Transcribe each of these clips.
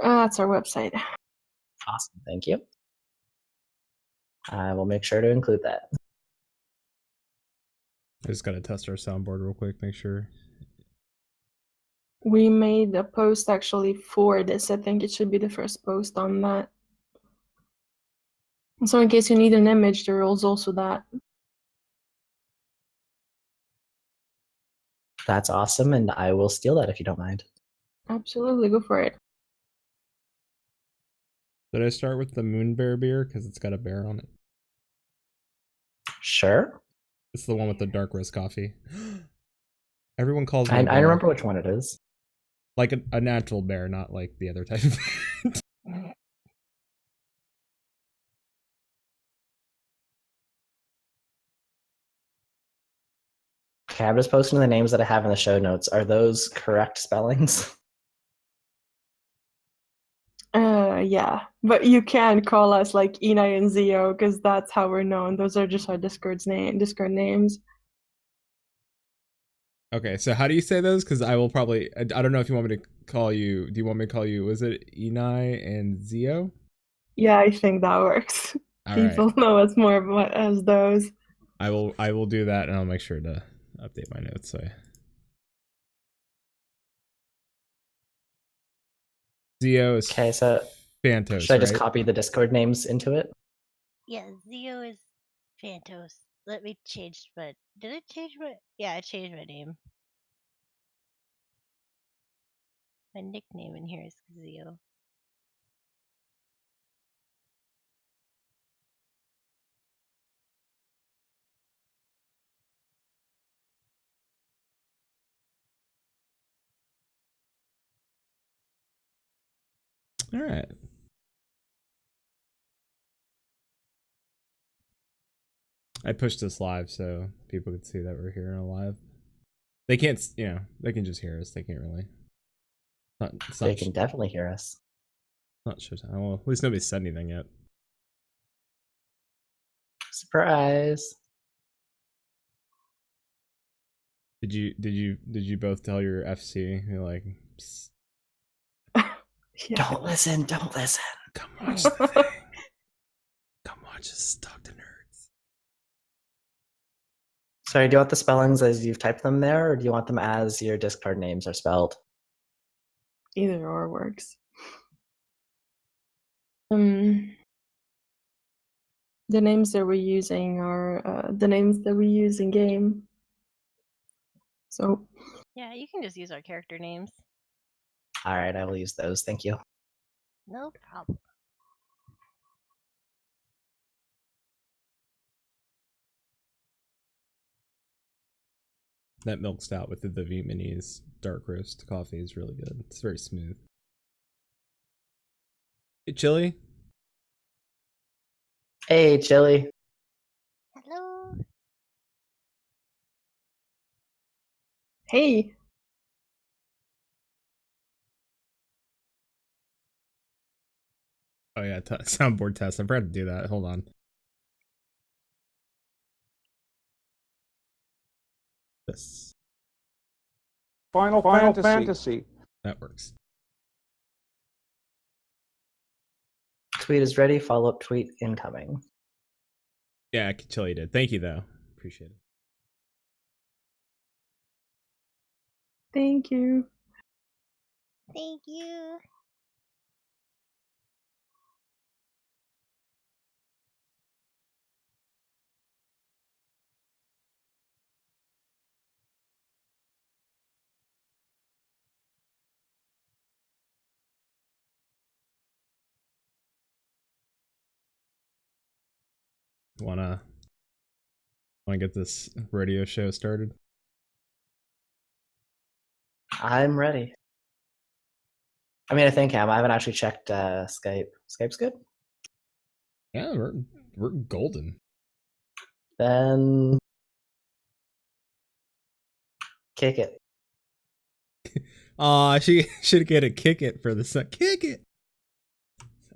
That's our website. Awesome, thank you. I will make sure to include that. I just gotta test our soundboard real quick, make sure. We made a post actually for this. I think it should be the first post on that. So in case you need an image, there is also that. That's awesome, and I will steal that if you don't mind. Absolutely, go for it. Did I start with the Moon Bear beer? Because it's got a bear on it. Sure. It's the one with the dark roast coffee. Everyone calls me I a bear. remember which one it is. Like a natural bear, not like the other type of bear. Okay, I'm just posting the names that I have in the show notes. Are those correct spellings? Yeah, but you can call us like Inai and Zio because that's how we're known. Those are just our Discord names. Okay, so how do you say those? Because I will probably. I don't know if you want me to call you. Do you want me to call you? Was it Enai and Zio? Yeah, I think that works. All People right. know us more as those. I will do that, and I'll make sure to update my notes. So Zio is Okay, so Phantos, should I just right? copy the Discord names into it? Yeah, Zio is Phantos. Let me change my. Did I change my? Yeah, I changed my name. My nickname in here is Zio. All right. I pushed this live so people could see that we're here in a live. They can't, they can just hear us. They can't really. They can definitely hear us. Not sure. Well, at least nobody said anything yet. Surprise! Did you both tell your FC? You're like, Yeah. Don't listen. come watch the thing. Come watch us talk to nerds. Sorry, do you want the spellings as you've typed them there, or do you want them as your Discord names are spelled? Either or works. The names that we're using are the names that we use in game. So Yeah, you can just use our character names. All right, I will use those. Thank you. No problem. That milk stout with the Vietnamese dark roast coffee is really good. It's very smooth. Hey, Chili. Hey, Chili. Hello. hey, Oh yeah, soundboard test. I forgot to do that. Hold on. This. Final Fantasy. That works. Tweet is ready. Follow-up tweet incoming. Yeah, Chili did. Thank you though. Appreciate it. thank you. Thank you. Wanna get this radio show started? I'm ready. I mean, I think I haven't actually checked Skype. Skype's good? Yeah, we're golden. Then kick it. Aw, she should get a kick it for the set. Kick it!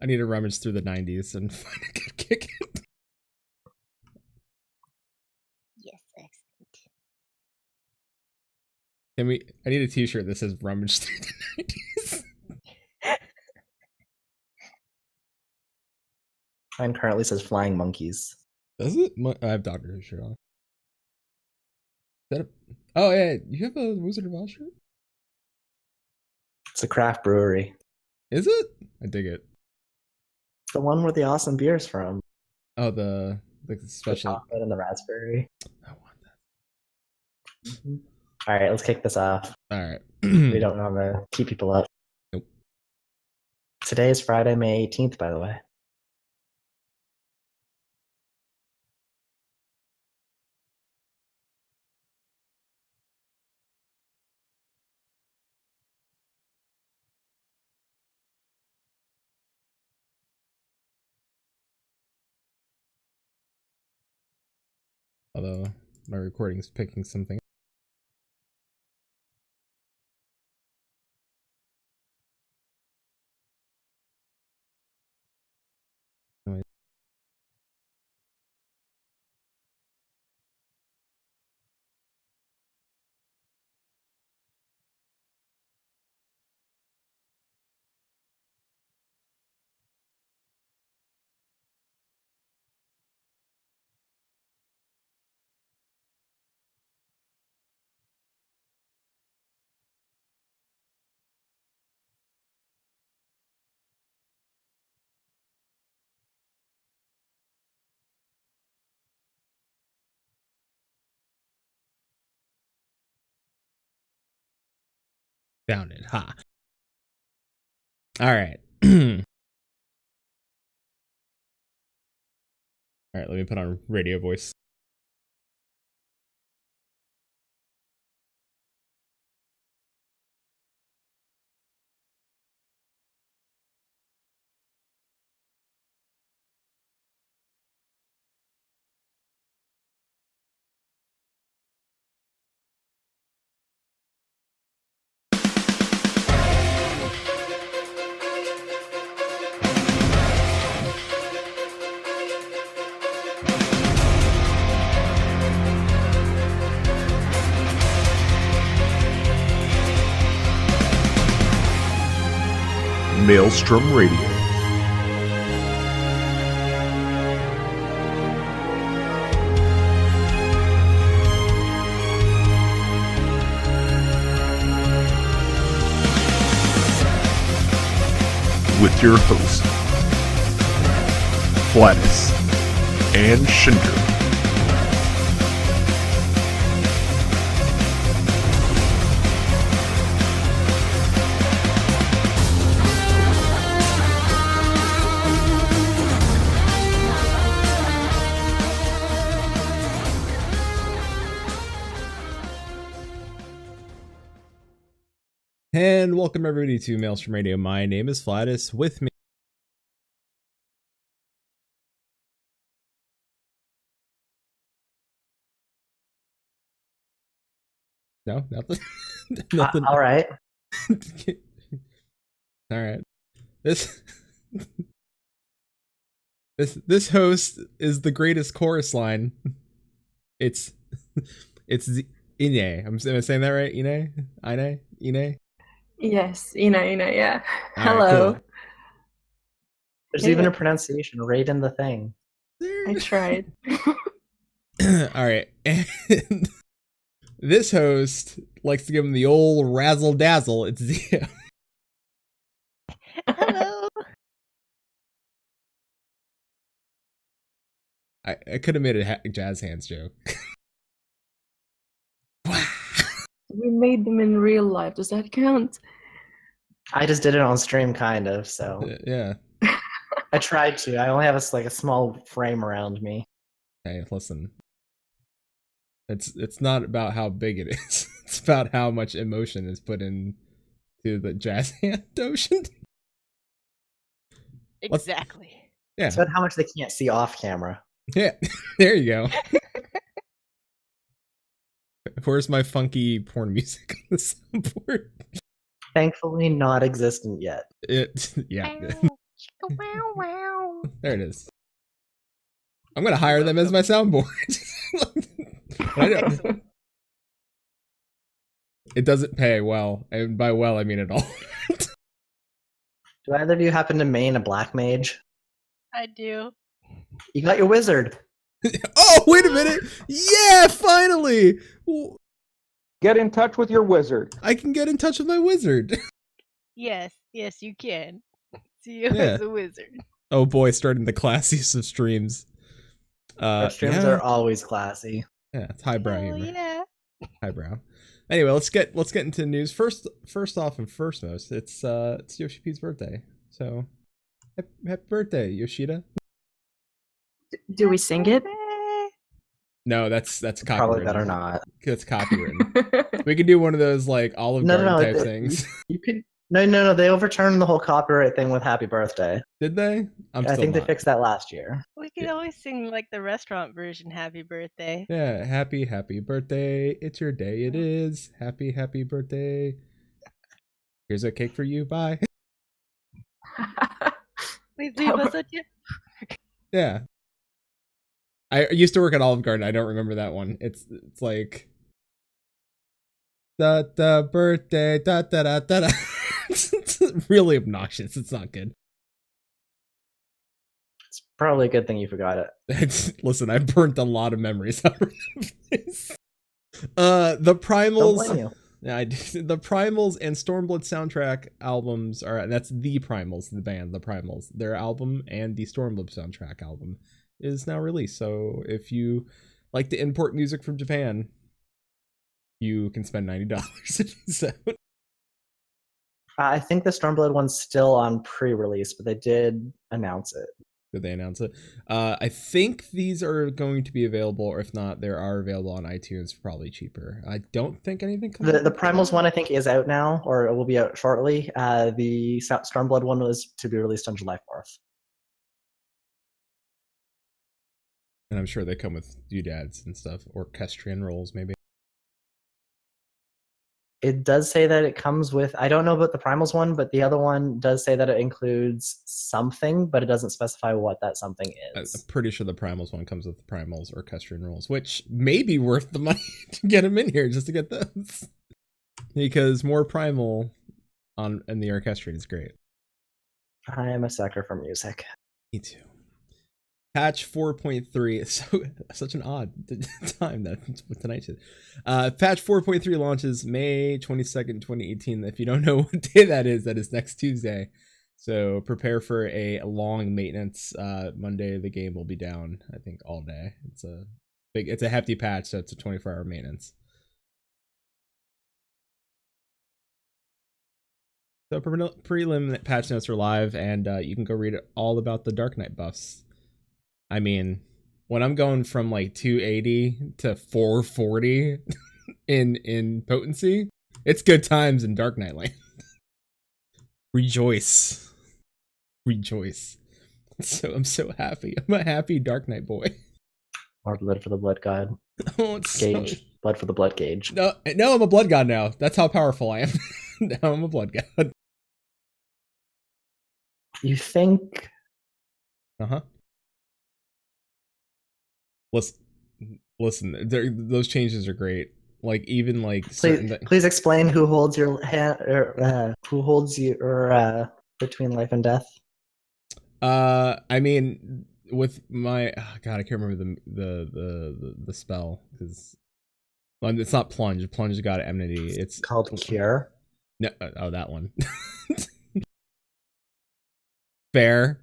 I need to rummage through the 90s and find a good kick it. Yes, excellent. I need a t-shirt that says rummage through the 90s. Mine currently says flying monkeys. Does it? I have Doctor Who shirt on. Is that a... Oh yeah, you have a Wizard of Oz shirt? It's a craft brewery. Is it? I dig it. It's the one where the awesome beer's from. Oh, the special. The chocolate and the raspberry. I want that. Mm-hmm. All right, let's kick this off. All right. We don't want to keep people up. Nope. Today is Friday, May 18th, by the way. Although my recording's picking something. Found it. Ha. All right. All right, let me put on radio voice. Maelstrom Radio. With your hosts, Flatus and Shinder. And welcome everybody to Maelstrom Radio. My name is Flatus. With me. No, nothing. Nothing. All right. All right. This host is the greatest chorus line. It's Ine. Am I saying that right? Ine. Yes, Ina, yeah. All right, Hello. cool. There's Hey. even a pronunciation right in the thing. I tried. All right. And this host likes to give him the old razzle dazzle. It's Zia. Hello. I could have made a jazz hands joke. We made them in real life. Does that count? I just did it on stream, kind of, so Yeah. I tried to. I only have a small frame around me. Hey, listen. It's not about how big it is. It's about how much emotion is put into the jazz hand ocean. Exactly. Yeah. It's about how much they can't see off camera. Yeah. There you go. Where's my funky porn music on the soundboard? Thankfully, not existent yet. Yeah. Wow, wow. There it is. I'm gonna hire them as my soundboard. I know. It doesn't pay well, and by well I mean at all. Do either of you happen to main a black mage? I do. You got your wizard. Oh, wait a minute. Yeah, finally. Get in touch with your wizard. I can get in touch with my wizard. Yes, yes, you can. Zio Yeah. is a wizard. Oh boy, starting the classiest of streams. Our streams yeah. are always classy. Yeah, it's highbrow Hell humor. yeah. Highbrow. Anyway, let's get into news. First off and first most, it's Yoshi P's birthday. So happy birthday, Yoshida. Do we sing it? No, that's Probably copywritten. better not. That's copywritten. We could do one of those like Olive Garden type things. You could. No. They overturned the whole copyright thing with "Happy Birthday." Did they? I think they fixed that last year. We could always sing like the restaurant version "Happy Birthday." Yeah, happy birthday. It's your day. It is. Happy birthday. Here's a cake for you. Bye. Please leave us a tip. Yeah. I used to work at Olive Garden. I don't remember that one. It's like da birthday da da da da da. It's really obnoxious. It's not good. It's probably a good thing you forgot it. Listen, I burnt a lot of memories out of this. The Don't Primals. blame you. Yeah, the Primals and Stormblood soundtrack albums are. That's the Primals, the band, the Primals. Their album and the Stormblood soundtrack album is now released. So if you like to import music from Japan, you can spend $90. So I think the Stormblood one's still on pre-release, but they did announce it. did they announce it? I think these are going to be available, or if not, they are available on iTunes for probably cheaper. I don't think anything comes The Primals one I think is out now, or it will be out shortly. The Stormblood one was to be released on July 4th. And I'm sure they come with doodads and stuff, orchestrion rolls maybe. It does say that it comes with, I don't know about the Primals one, but the other one does say that it includes something, but it doesn't specify what that something I'm is. pretty sure the Primals one comes with the Primals orchestrion rolls, which may be worth the money to get them in here just to get those. Because more Primal in the orchestrion is great. I am a sucker for music. Me too. Patch 4.3, so such an odd time that tonight should. Patch 4.3 launches May 22nd, 2018. If you don't know what day that is next Tuesday. So prepare for a long maintenance. Monday the game will be down, I think, all day. It's a hefty patch, so it's a 24-hour maintenance. So prelim patch notes are live, and you can go read all about the Dark Knight buffs. I mean, when I'm going from like 280 to 440 in potency, it's good times in Dark Knight Land. Rejoice. So I'm so happy. I'm a happy Dark Knight boy. More blood for the blood god. Oh, it's Gauge. Blood for the blood gauge. No, I'm a blood god now. That's how powerful I am. Now I'm a blood god. You think? Uh-huh. Listen, those changes are great. Like even like Please explain who holds your hand, or who holds your between life and death. I mean, with my God, I can't remember the spell because it's not plunge. Plunge got enmity. It's called cure. No, oh, that one. Fair.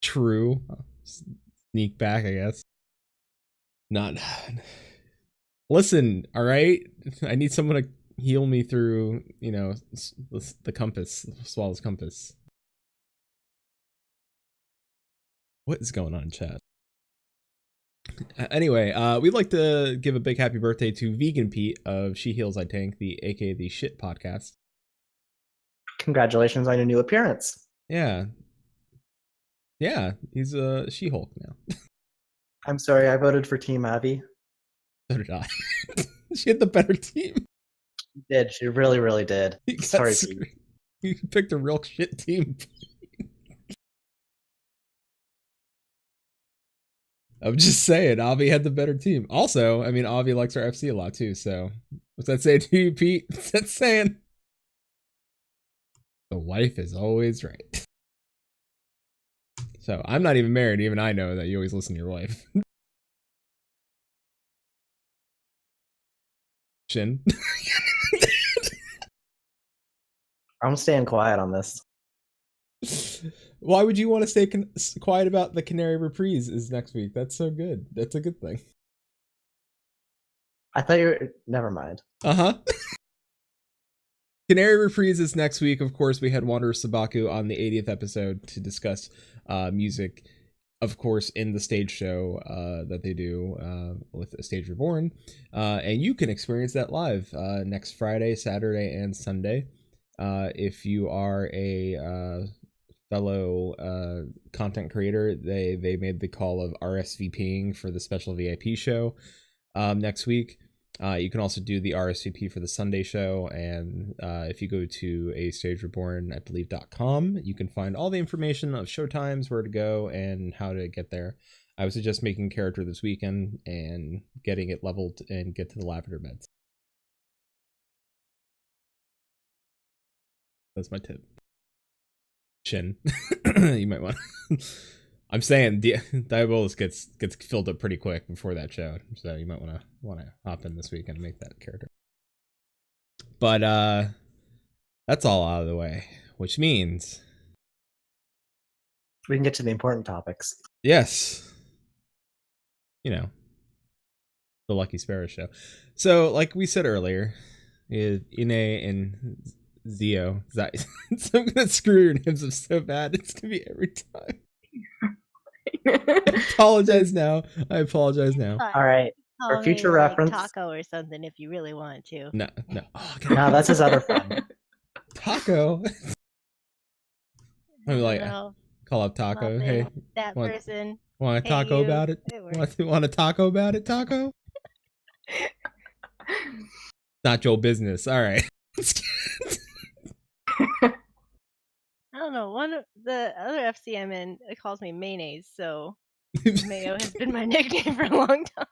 True. Sneak back, I guess. Not. Listen, all right. I need someone to heal me through, the compass, Swallow's compass. What is going on in chat? Anyway, we'd like to give a big happy birthday to Vegan Pete of She Heals I Tank, aka the Shit podcast. Congratulations on your new appearance. Yeah, he's a She-Hulk now. I'm sorry, I voted for Team Abby. So did I. She had the better team. She did. She really, really did. Sorry, Pete. You picked a real shit team. I'm just saying, Avi had the better team. Also, I mean, Avi likes our FC a lot too, so what's that saying to you, Pete? What's that saying? The wife is always right. So I'm not even married. Even I know that you always listen to your wife. Shin. I'm staying quiet on this. Why would you want to stay quiet about the Canary Reprise is next week? That's so good. That's a good thing. I thought you were. Never mind. Uh-huh. Canary Reprise is next week. Of course, we had Wanderer Sabaku on the 80th episode to discuss music, of course, in the stage show that they do with A Stage Reborn. And you can experience that live next Friday, Saturday, and Sunday. If you are a fellow content creator, they made the call of RSVPing for the special VIP show next week. You can also do the RSVP for the Sunday show, and if you go to astagereborn, I believe.com, you can find all the information of show times, where to go, and how to get there. I would suggest making character this weekend and getting it leveled and get to the lavender beds. That's my tip. Shin, you might want. I'm saying Diabolus gets filled up pretty quick before that show, so you might want to hop in this weekend and make that character. But that's all out of the way, which means We can get to the important topics. yes, you know, the Lucky Sparrow show. So, like we said earlier, Ine and Zio. So I'm gonna screw your names up so bad. It's gonna be every time. I apologize now. Fine. All right. Call For future me, like, reference. Taco or something if you really want to. No. Oh, No, that's his other friend. Taco. I'm like, No, call up Taco. nothing. Hey, That want- person. want a Hey, taco you. about it? It works. Want a taco about it, Taco? Not your business. All right. I don't know. One of the other FC I'm in calls me mayonnaise, so mayo has been my nickname for a long time.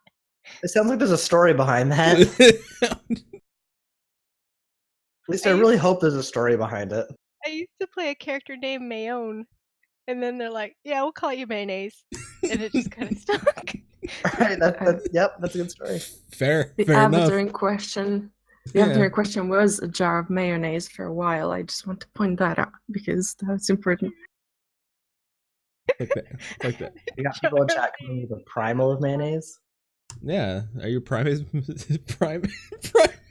It sounds like there's a story behind that. At least I really hope there's a story behind it. I used to play a character named Mayone, and then they're like, "Yeah, we'll call you mayonnaise," and it just kind of stuck. All right, yep, that's a good story. Fair The enough. avatar in question. The avatar in question was a jar of mayonnaise for a while. I just want to point that out because that's important. Like that. You got people in chat calling you the primal of mayonnaise. Yeah. Are you prime?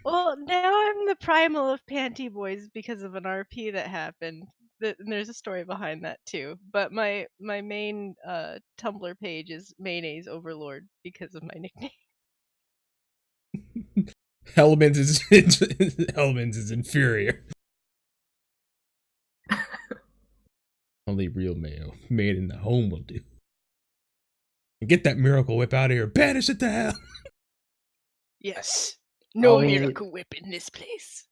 Well, now I'm the primal of Panty Boys because of an RP that happened. And there's a story behind that too. But my main Tumblr page is Mayonnaise Overlord because of my nickname. Hellman's is inferior. Only real mayo made in the home will do. And get that Miracle Whip out of here. Banish it to hell. Yes. No Miracle Whip in this place.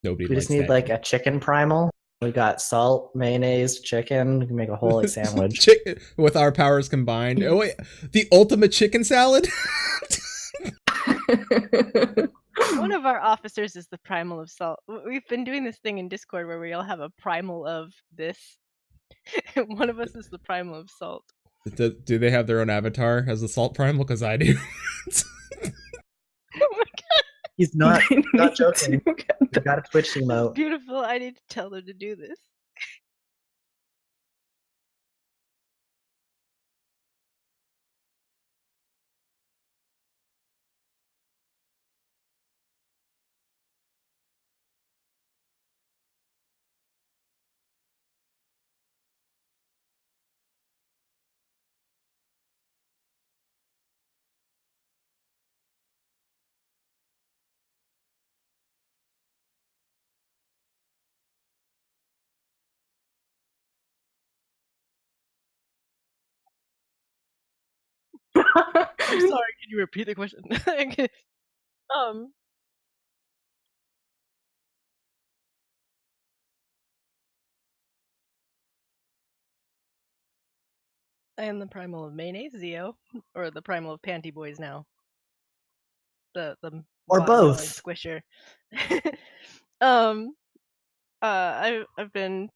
Nobody We likes just need that. like a chicken primal. We got salt, mayonnaise, chicken. We can make a whole like sandwich. Chicken with our powers combined. Oh wait, the ultimate chicken salad. One of our officers is the primal of salt. We've been doing this thing in Discord where we all have a primal of this. One of us is the primal of salt. Do they have their own avatar as the salt primal? Because I do. Oh my god, He's not Not joking. He's got a Twitch this is emote. beautiful. I need to tell them to do this. I'm sorry, can you repeat the question? um I am the primal of mayonnaise, Zio, or the primal of Panty Boys now. The Or watermelon both. squisher. I've been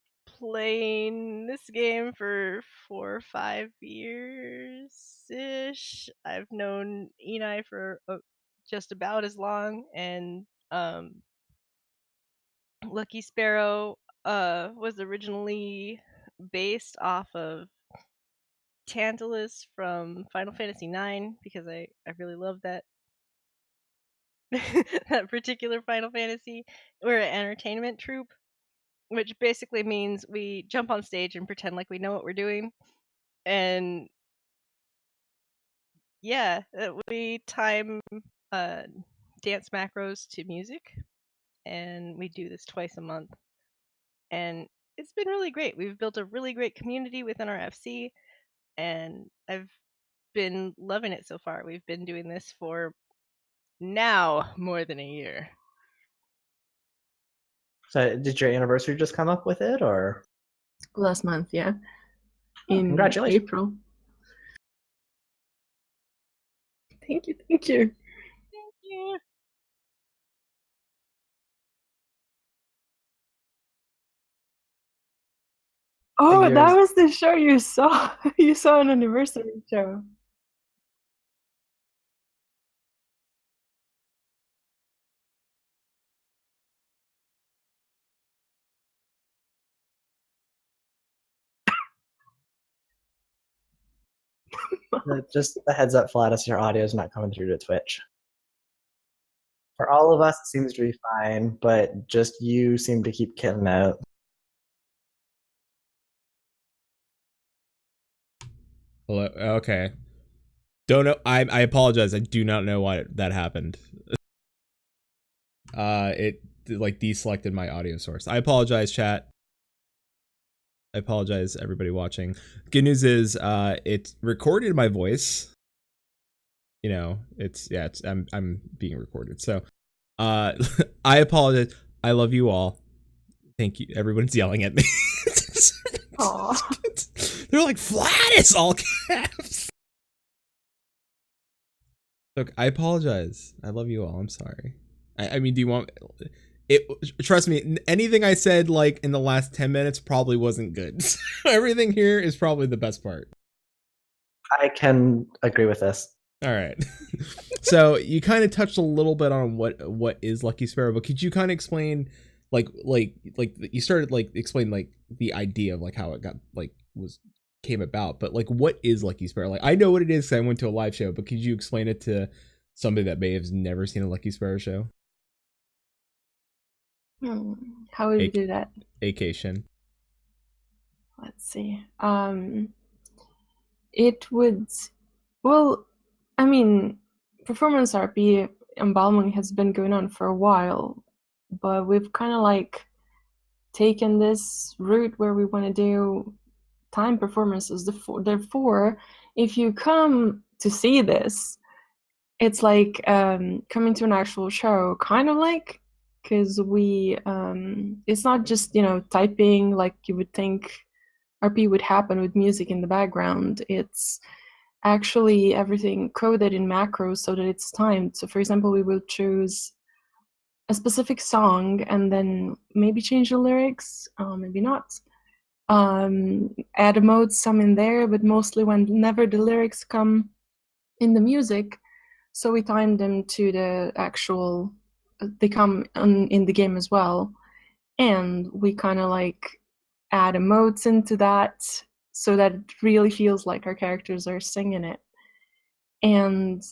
playing this game for 4 or 5 years-ish. I've known Enei for just about as long, and Lucky Sparrow was originally based off of Tantalus from Final Fantasy IX, because I really love that that particular Final Fantasy. We're an entertainment troupe, which basically means we jump on stage and pretend like we know what we're doing. And yeah, we time dance macros to music, and we do this twice a month. And it's been really great. We've built a really great community within our FC, and I've been loving it so far. We've been doing this for now more than a year. So did your anniversary just come up with it, or? Last month, yeah. Oh, In congratulations. April. Thank you, thank you. Thank you. Oh, Like that yours- was the show you saw. You saw an anniversary show. Just a heads up, Flatus, your audio is not coming through to Twitch. For all of us, it seems to be fine, but just you seem to keep killing out. Hello. Okay. Don't know. I apologize. I do not know why that happened. It like deselected my audio source. I apologize, chat. I apologize, everybody watching. Good news is, it recorded my voice. You know, I'm being recorded. So, I apologize. I love you all. Thank you. Everyone's yelling at me. Aw. They're like, Flatus, all caps. Look, I apologize. I love you all. I'm sorry. I mean, do you want it? Trust me, anything I said like in the last 10 minutes probably wasn't good. So everything here is probably the best part. I can agree with this. All right. So you kind of touched a little bit on what is Lucky Sparrow, but could you kind of explain like you started like explain like the idea of like how it got like came about, but like what is Lucky Sparrow? Like I know what it is 'cause I went to a live show, but could you explain it to somebody that may have never seen a Lucky Sparrow show? How would we AK. do that? Vacation. Let's see. It would, well, I mean, performance RP embalming has been going on for a while, but we've kind of like taken this route where we want to do time performances. Therefore, if you come to see this, it's like coming to an actual show, kind of like, because we, it's not just, typing like you would think RP would happen with music in the background. It's actually everything coded in macros so that it's timed. So for example, we will choose a specific song and then maybe change the lyrics, maybe not. Add emotes, some in there, but mostly whenever the lyrics come in the music, so we time them to the actual, they come in the game as well, and we kind of like add emotes into that so that it really feels like our characters are singing it. And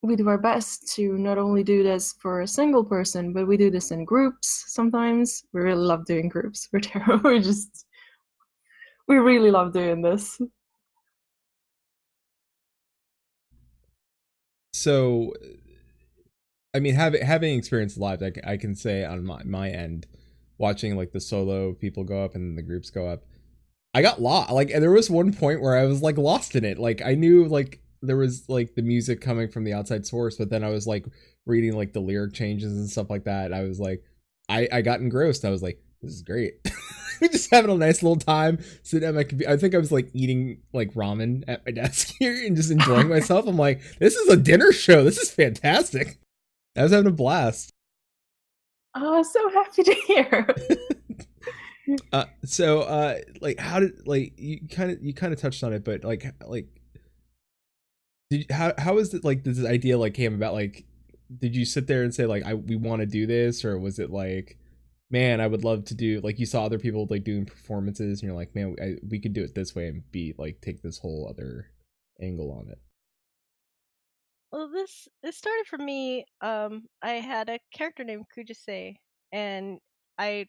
we do our best to not only do this for a single person, but we do this in groups sometimes. We really love doing groups. We're terrible. We really love doing this. So, I mean, having experienced live, I can say on my end, watching like the solo people go up and the groups go up, I got lost. Like, and there was one point where I was like lost in it. Like, I knew like there was like the music coming from the outside source, but then I was like reading like the lyric changes and stuff like that. And I was like, I got engrossed. I was like, this is great. Just having a nice little time sitting at my computer. I think I was like eating like ramen at my desk here and just enjoying myself. I'm like, this is a dinner show. This is fantastic. I was having a blast. Oh, so happy to hear. Like, how did, like, you kind of touched on it, but like how is it, like, this idea like came about? Like, did you sit there and say, like, we want to do this, or was it like, man, I would love to do, like, you saw other people like doing performances and you're like, man, we could do it this way and be like, take this whole other angle on it? Well, this started for me. I had a character named Kujase, and I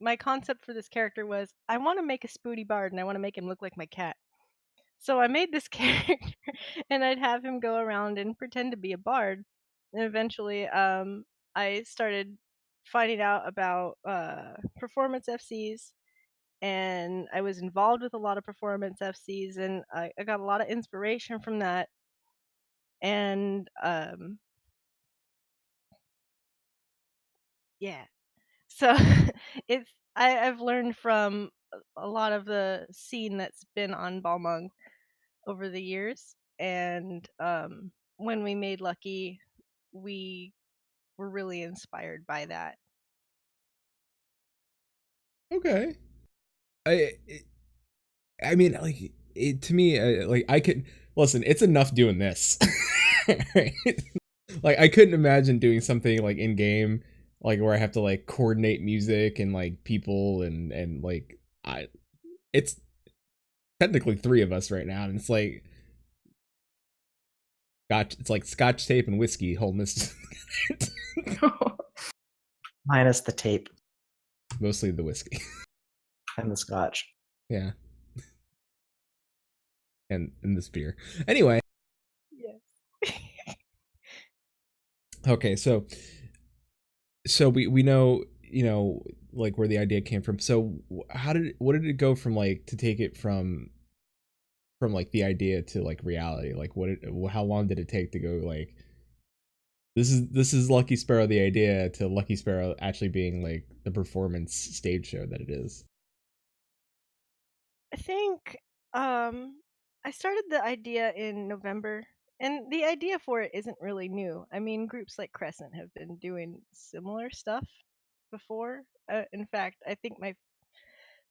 my concept for this character was I want to make a Spooty Bard, and I want to make him look like my cat. So I made this character, and I'd have him go around and pretend to be a bard. And eventually, I started finding out about performance FCs, and I was involved with a lot of performance FCs, and I got a lot of inspiration from that. And yeah, so I've learned from a lot of the scene that's been on Balmung over the years, and when we made Lucky, we were really inspired by that. Okay. I I mean, like, it to me, like, I could listen. It's enough doing this. Right? Like, I couldn't imagine doing something like in game, like where I have to like coordinate music and like people and like I. It's technically three of us right now, and it's like scotch. It's like scotch tape and whiskey holding this. Minus the tape Mostly the whiskey. and the scotch. Yeah. And this beer. Anyway. Yes. Okay, so we know, like, where the idea came from. So what did it go from, like, to take it from like the idea to like reality? Like, how long did it take to go, like, this is Lucky Sparrow the idea, to Lucky Sparrow actually being like the performance stage show that it is? I think I started the idea in November, and the idea for it isn't really new. I mean, groups like Crescent have been doing similar stuff before. In fact, I think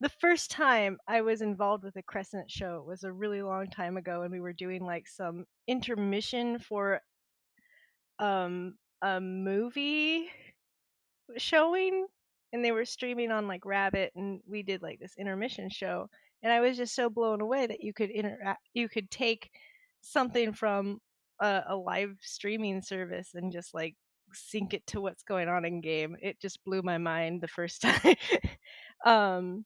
the first time I was involved with a Crescent show was a really long time ago, and we were doing like some intermission for a movie showing, and they were streaming on like Rabbit, and we did like this intermission show, and I was just so blown away that you could take something from a live streaming service and just like sync it to what's going on in game. It just blew my mind the first time. um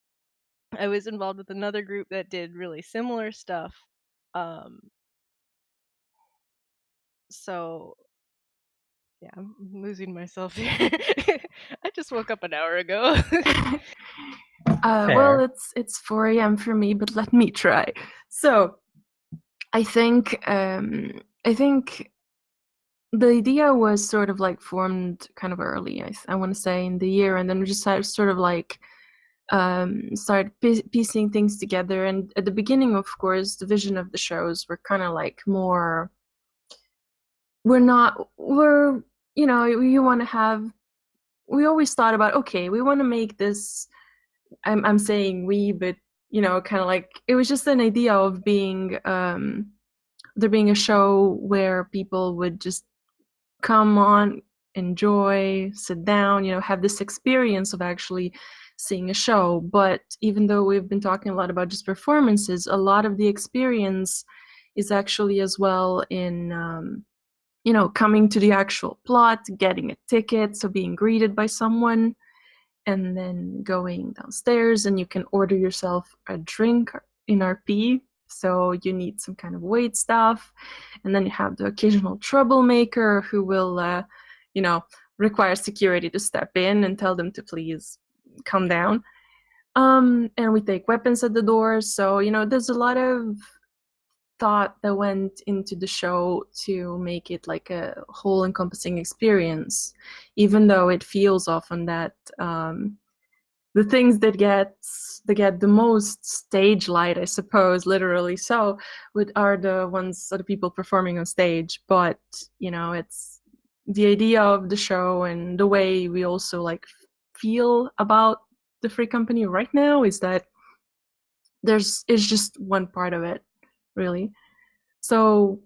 I was involved with another group that did really similar stuff. um so yeah, I'm losing myself here. I just woke up an hour ago. Well, it's 4 a.m. for me, but let me try. So, I think the idea was sort of like formed kind of early. I want to say in the year, and then we just sort of like started piecing things together. And at the beginning, of course, the vision of the shows were kind of like more. We're you want to have. We always thought about, okay, we want to make this. I'm saying we, but kind of like it was just an idea of being there being a show where people would just come on, enjoy, sit down, have this experience of actually seeing a show. But even though we've been talking a lot about just performances, a lot of the experience is actually as well in coming to the actual plot, getting a ticket, so being greeted by someone, and then going downstairs, and you can order yourself a drink in RP. So you need some kind of wait staff, and then you have the occasional troublemaker who will, require security to step in and tell them to please come down. And we take weapons at the door. So there's a lot of thought that went into the show to make it like a whole encompassing experience, even though it feels often that the things that get the most stage light, I suppose, literally so, are the people performing on stage. But it's the idea of the show and the way we also like feel about the Free Company right now is that it's just one part of it, really. So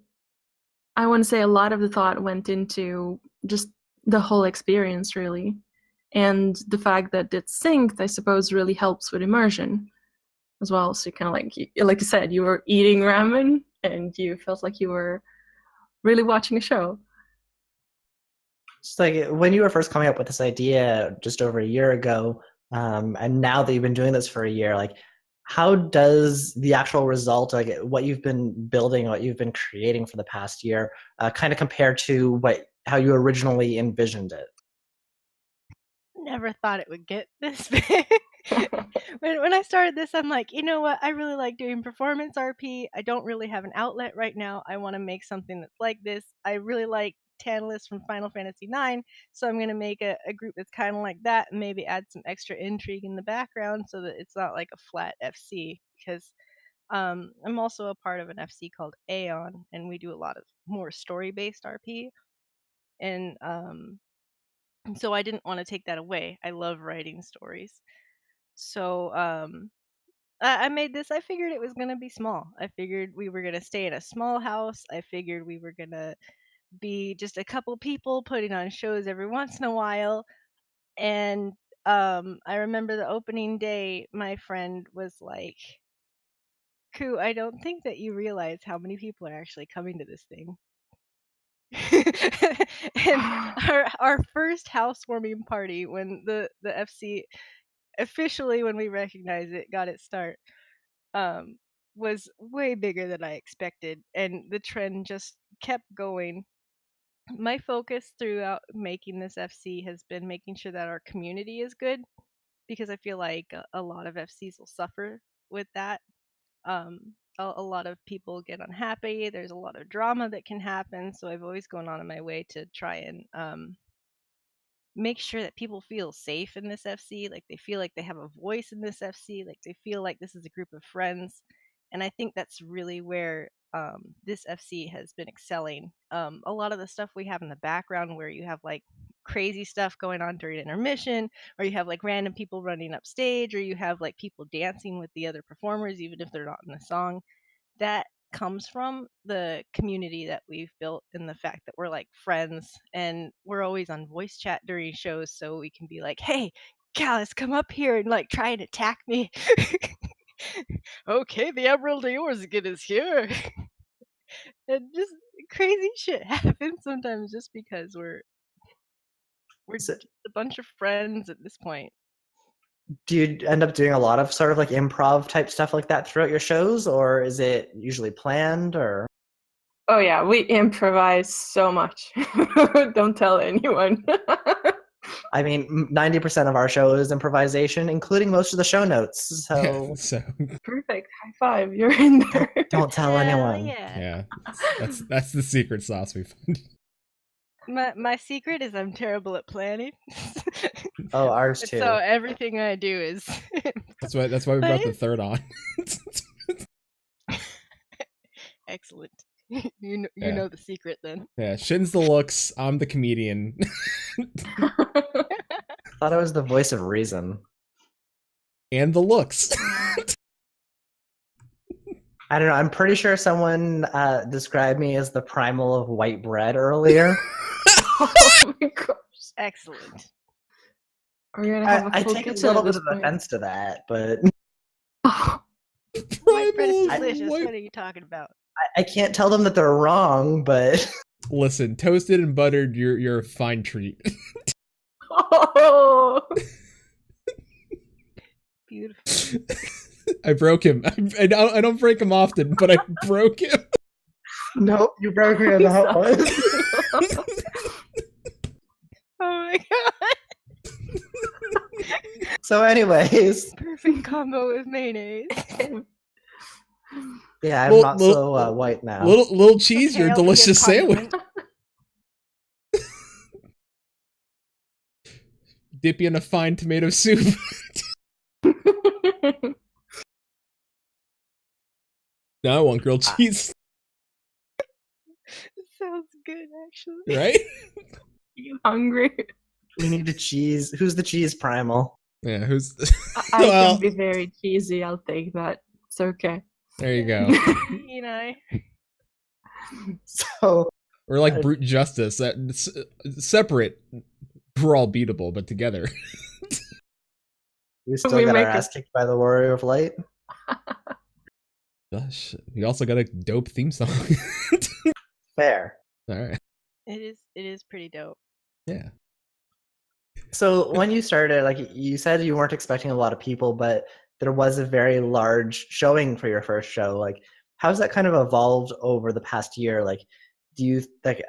I want to say a lot of the thought went into just the whole experience, really. And the fact that it's synced, I suppose, really helps with immersion as well. So you kind of like you said, you were eating ramen and you felt like you were really watching a show. Just like when you were first coming up with this idea just over a year ago, and now that you've been doing this for a year, like how does the actual result, like what you've been building, what you've been creating for the past year, kind of compare to how you originally envisioned it? Never thought it would get this big. when I started this, I'm like, you know what? I really like doing performance RP. I don't really have an outlet right now. I want to make something that's like this. I really like Tantalus from Final Fantasy IX, so I'm going to make a group that's kind of like that and maybe add some extra intrigue in the background so that it's not like a flat FC. Because I'm also a part of an FC called Aeon, and we do a lot of more story-based RP. And so I didn't want to take that away. I love writing stories. So I made this. I figured it was going to be small. I figured we were going to stay in a small house. I figured we were going to be just a couple people putting on shows every once in a while. And I remember the opening day, my friend was like, Koo, I don't think that you realize how many people are actually coming to this thing. And our first housewarming party when the FC officially, when we recognized it, got its start, was way bigger than I expected, and the trend just kept going. My focus throughout making this FC has been making sure that our community is good, because I feel like a lot of FCs will suffer with that. A lot of people get unhappy. There's a lot of drama that can happen, so I've always gone on in my way to try and make sure that people feel safe in this FC, like they feel like they have a voice in this FC, like they feel like this is a group of friends. And I think that's really where this FC has been excelling. A lot of the stuff we have in the background, where you have like crazy stuff going on during intermission, or you have like random people running up stage, or you have like people dancing with the other performers even if they're not in the song, that comes from the community that we've built and the fact that we're like friends, and we're always on voice chat during shows, so we can be like, hey, Callus, come up here and like try and attack me. Okay, the Emerald Eorzgin is here. And just crazy shit happens sometimes just because we're So, just a bunch of friends at this point. do you end up doing a lot of sort of like improv type stuff like that throughout your shows, or is it usually planned? Or Oh yeah, we improvise so much. Don't tell anyone. I mean, 90% of our show is improvisation, including most of the show notes. So So Perfect. High five. You're in there. don't tell Hell anyone. yeah. that's the secret sauce we found. My secret is I'm terrible at planning. Oh, ours too. So everything I do is That's why we brought the third on. excellent. You Yeah. know the secret then. Yeah, Shin's the looks. I'm the comedian. Thought I was the voice of reason. And the looks. I don't know. I'm pretty sure someone described me as the primal of white bread earlier. Oh my gosh. Excellent. Are we gonna have a I full take a kitchen little at bit this of point? offense to that, but White bread is Primal delicious. white- What are you talking about? I can't tell them that they're wrong. But Listen, toasted and buttered, you're a fine treat. Oh. Beautiful. I broke him. I don't break him often, but I broke him. nope, you broke me on that one. Oh my god. So, anyways, Perfect combo with mayonnaise. yeah, I'm Well, not well, so white now. Little cheese, Okay, your I'll be a delicious sandwich. condiment. Dip you in a fine tomato soup. No, I want grilled cheese. It sounds good, actually. Right? You hungry? We need a cheese. Who's the cheese primal? Yeah, who's I well, can be very cheesy. I'll take that. It's okay. there you go. You know, So We're like brute justice. That separate, we're all beatable, but together. we still We got our make ass kicked by the Warrior of Light. Gosh, we also got a dope theme song. Fair. All right. it is pretty dope. Yeah. So when you started, like you said, you weren't expecting a lot of people, but there was a very large showing for your first show. Like, how's that kind of evolved over the past year? Like, do you like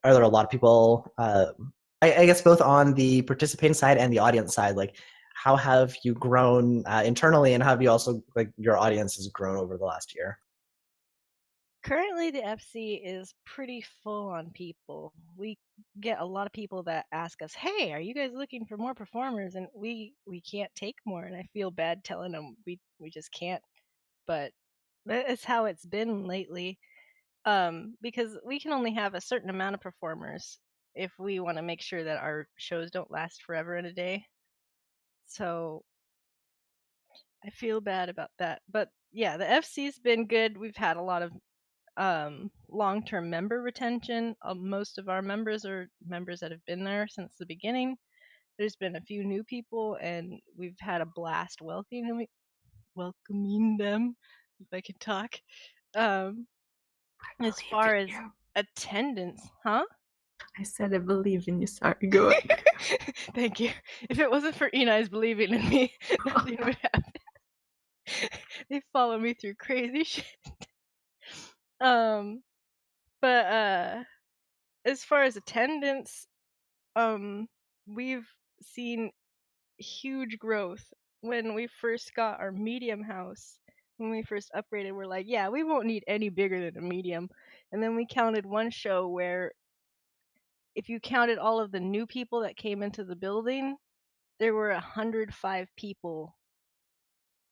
are there a lot of people? I guess both on the participating side and the audience side. Like, how have you grown internally, and how have you also like your audience has grown over the last year? Currently, the FC is pretty full on people. We get a lot of people that ask us, "Hey, are you guys looking for more performers?" And we can't take more, and I feel bad telling them we just can't. But that's how it's been lately. Because we can only have a certain amount of performers if we want to make sure that our shows don't last forever in a day. So I feel bad about that. But yeah, the FC's been good. We've had a lot of long-term member retention. Most of our members are members that have been there since the beginning. There's been a few new people, and we've had a blast welcoming them, if I can talk. As far as attendance, huh? I said I believe in you. Sorry, go on. Thank you. If it wasn't for Enai's believing in me, nothing would happen. They follow me through crazy shit. But as far as attendance, we've seen huge growth. When we first got our medium house, when we first upgraded, we're like, yeah, we won't need any bigger than a medium. And then we counted one show where if you counted all of the new people that came into the building, there were 105 people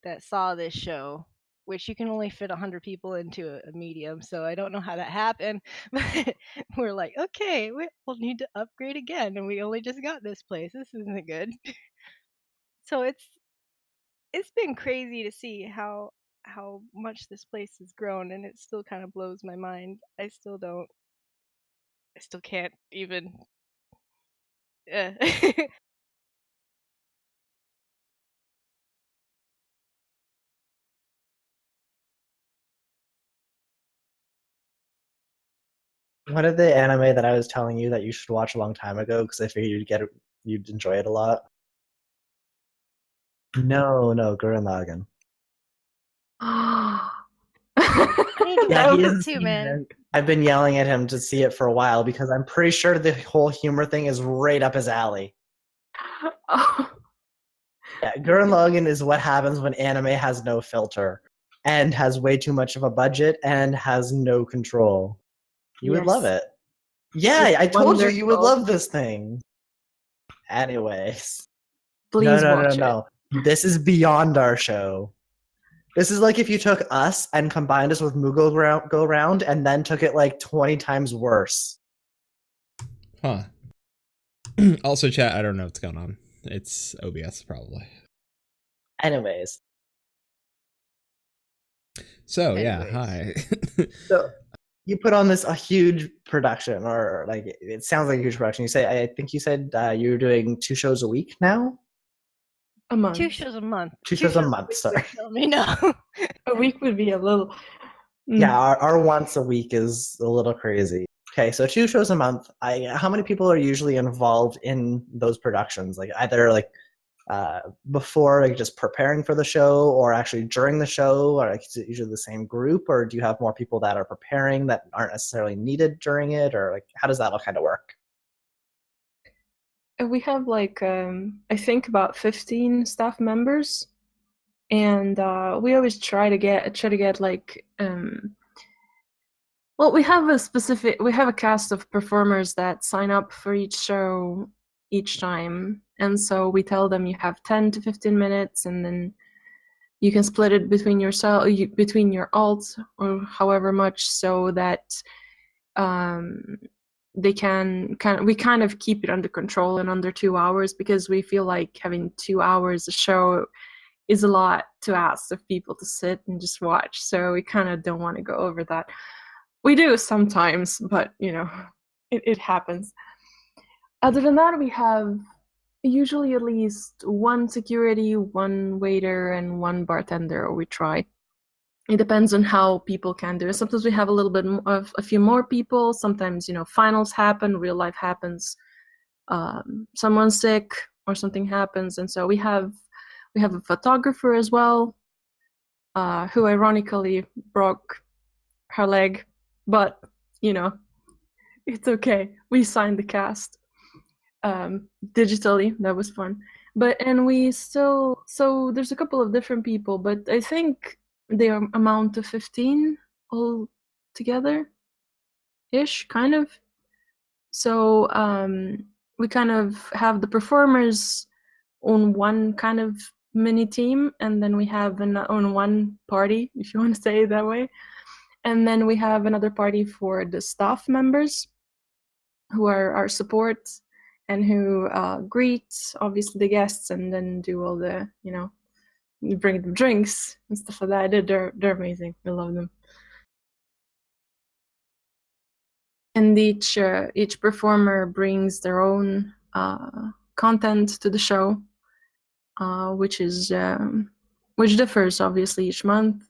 that saw this show, which you can only fit 100 people into a medium. So I don't know how that happened, but we're like, okay, we'll need to upgrade again, and we only just got this place. This isn't good. So it's been crazy to see how much this place has grown, and it still kind of blows my mind. I still can't even. What is the anime that I was telling you that you should watch a long time ago? Because I figured you'd enjoy it a lot. No, Gurren Lagann. I need to Yeah, watch he that hasn't too, seen man. it. I've been yelling at him to see it for a while because I'm pretty sure the whole humor thing is right up his alley. Oh, Yeah, Gurren Lagann is what happens when anime has no filter and has way too much of a budget and has no control. You would love yes. it. Yeah, It's I told you you would wonderful. love this thing. Anyways. Please No. watch it. This is beyond our show. This is like if you took us and combined us with Moogle Go Round and then took it like 20 times worse. Huh. Also, chat, I don't know what's going on. It's OBS, probably. Anyways. So, yeah, hi. So you put on a huge production, or like it sounds like a huge production. I think you said you're doing 2 shows a week now? A month. 2 shows a month. 2 shows a month, sorry. Tell me no. A week would be a little. Yeah, our once a week is a little crazy. Okay, so 2 shows a month. How many people are usually involved in those productions? Like either like before, like just preparing for the show, or actually during the show, or like is it usually the same group, or do you have more people that are preparing that aren't necessarily needed during it, or like how does that all kind of work? We have like I think about 15 staff members, and we always try to get like well, we have a cast of performers that sign up for each show each time, and so we tell them you have 10 to 15 minutes, and then you can split it between between your alts or however much, so that we kind of keep it under control in under 2 hours, because we feel like having 2 hours a show is a lot to ask of people to sit and just watch. So we kind of don't want to go over that. We do sometimes, but it happens. Other than that, we have usually at least one security, one waiter, and one bartender, or we try. It depends on how people can do it. Sometimes we have a little bit of a few more people. Sometimes, finals happen, real life happens. Someone's sick or something happens, and so we have a photographer as well, who ironically broke her leg, but it's okay. We signed the cast digitally. That was fun. And we still, so there's a couple of different people, but I think they amount to 15 all together ish, kind of. So we kind of have the performers on one kind of mini team, and then we have on one party, if you want to say it that way, and then we have another party for the staff members, who are our support and who greet obviously the guests, and then do all the bring them drinks and stuff like that. They're amazing. I love them. And each performer brings their own content to the show, which differs obviously each month.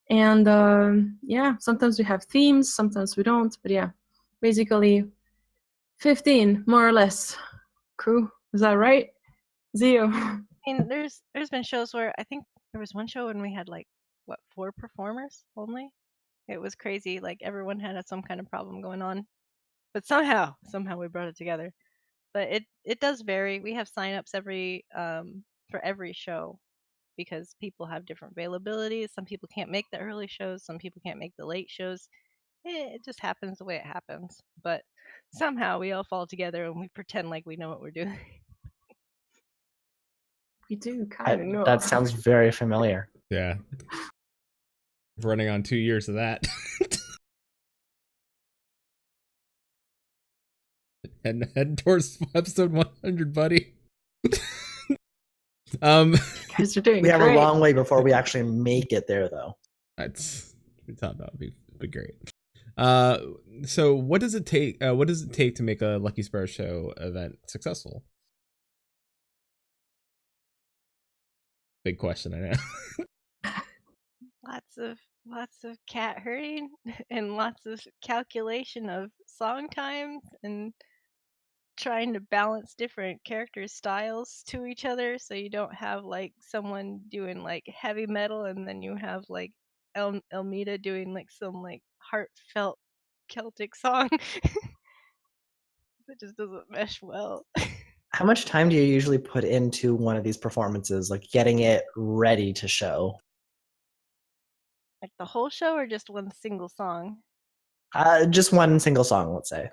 And sometimes we have themes, sometimes we don't. But yeah, basically 15 more or less crew. Is that right, Zio? I mean, there's been shows where I think there was one show when we had 4 performers only. It was crazy. Like everyone had some kind of problem going on, but somehow we brought it together. But it does vary. We have signups for every show, because people have different availabilities. Some people can't make the early shows. Some people can't make the late shows. It just happens the way it happens. But somehow we all fall together and we pretend like we know what we're doing. We do kind of know. That sounds very familiar. Yeah. Running on 2 years of that. And head towards episode 100, buddy. You guys are doing We have great. a long way before we actually make it there, though. We thought that would be great. So what does it take? What does it take to make a Lucky Sparrow show event successful? Big question, I know. Lots of cat herding and lots of calculation of song times and trying to balance different character styles to each other, so you don't have someone doing heavy metal and then you have Elmida doing some heartfelt Celtic song. It just doesn't mesh well. How much time do you usually put into one of these performances, like getting it ready to show? Like the whole show or just one single song? Just one single song, let's say.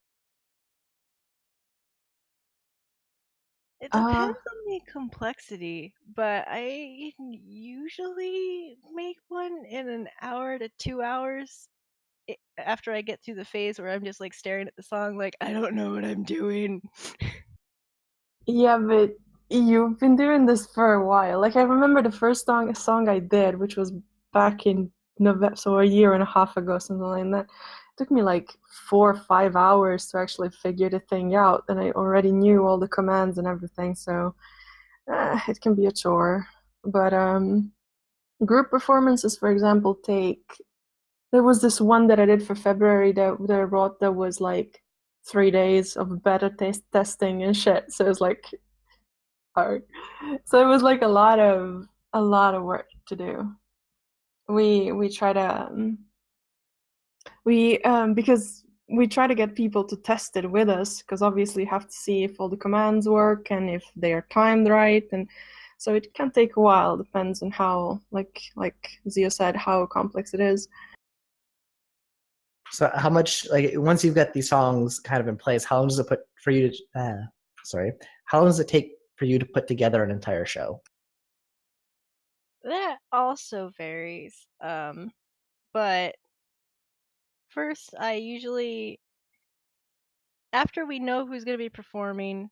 It depends on the complexity, but I usually make one in an hour to 2 hours after I get through the phase where I'm just staring at the song I don't know what I'm doing. Yeah, but you've been doing this for a while. I remember the first song I did, which was back in November, so a year and a half ago, something like that. It took me 4 or 5 hours to actually figure the thing out, and I already knew all the commands and everything, so it can be a chore. But group performances, for example, there was this one that I did for February that I wrote that was 3 days of beta testing and shit. So it was hard. So it was a lot of work to do. We try to because we try to get people to test it with us, because obviously you have to see if all the commands work and if they are timed right, and so it can take a while. Depends on how, like Zio said, how complex it is. So how much, once you've got these songs kind of in place, how long does it how long does it take for you to put together an entire show? That also varies. But first I usually after we know who's going to be performing,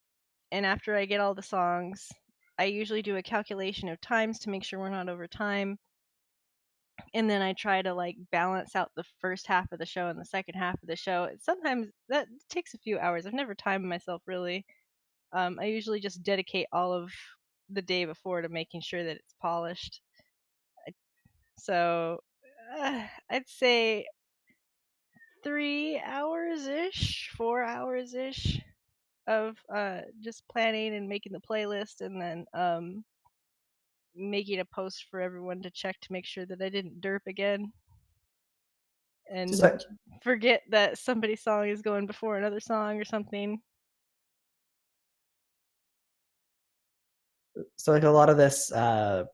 and after I get all the songs, I usually do a calculation of times to make sure we're not over time. And then I try to like balance out the first half of the show and the second half of the show. Sometimes that takes a few hours. I've never timed myself really. I usually just dedicate all of the day before to making sure that it's polished. So I'd say 3 hours ish, 4 hours ish of just planning and making the playlist, and then making a post for everyone to check to make sure that I didn't derp again. And So, forget that somebody's song is going before another song or something. so like a lot of this a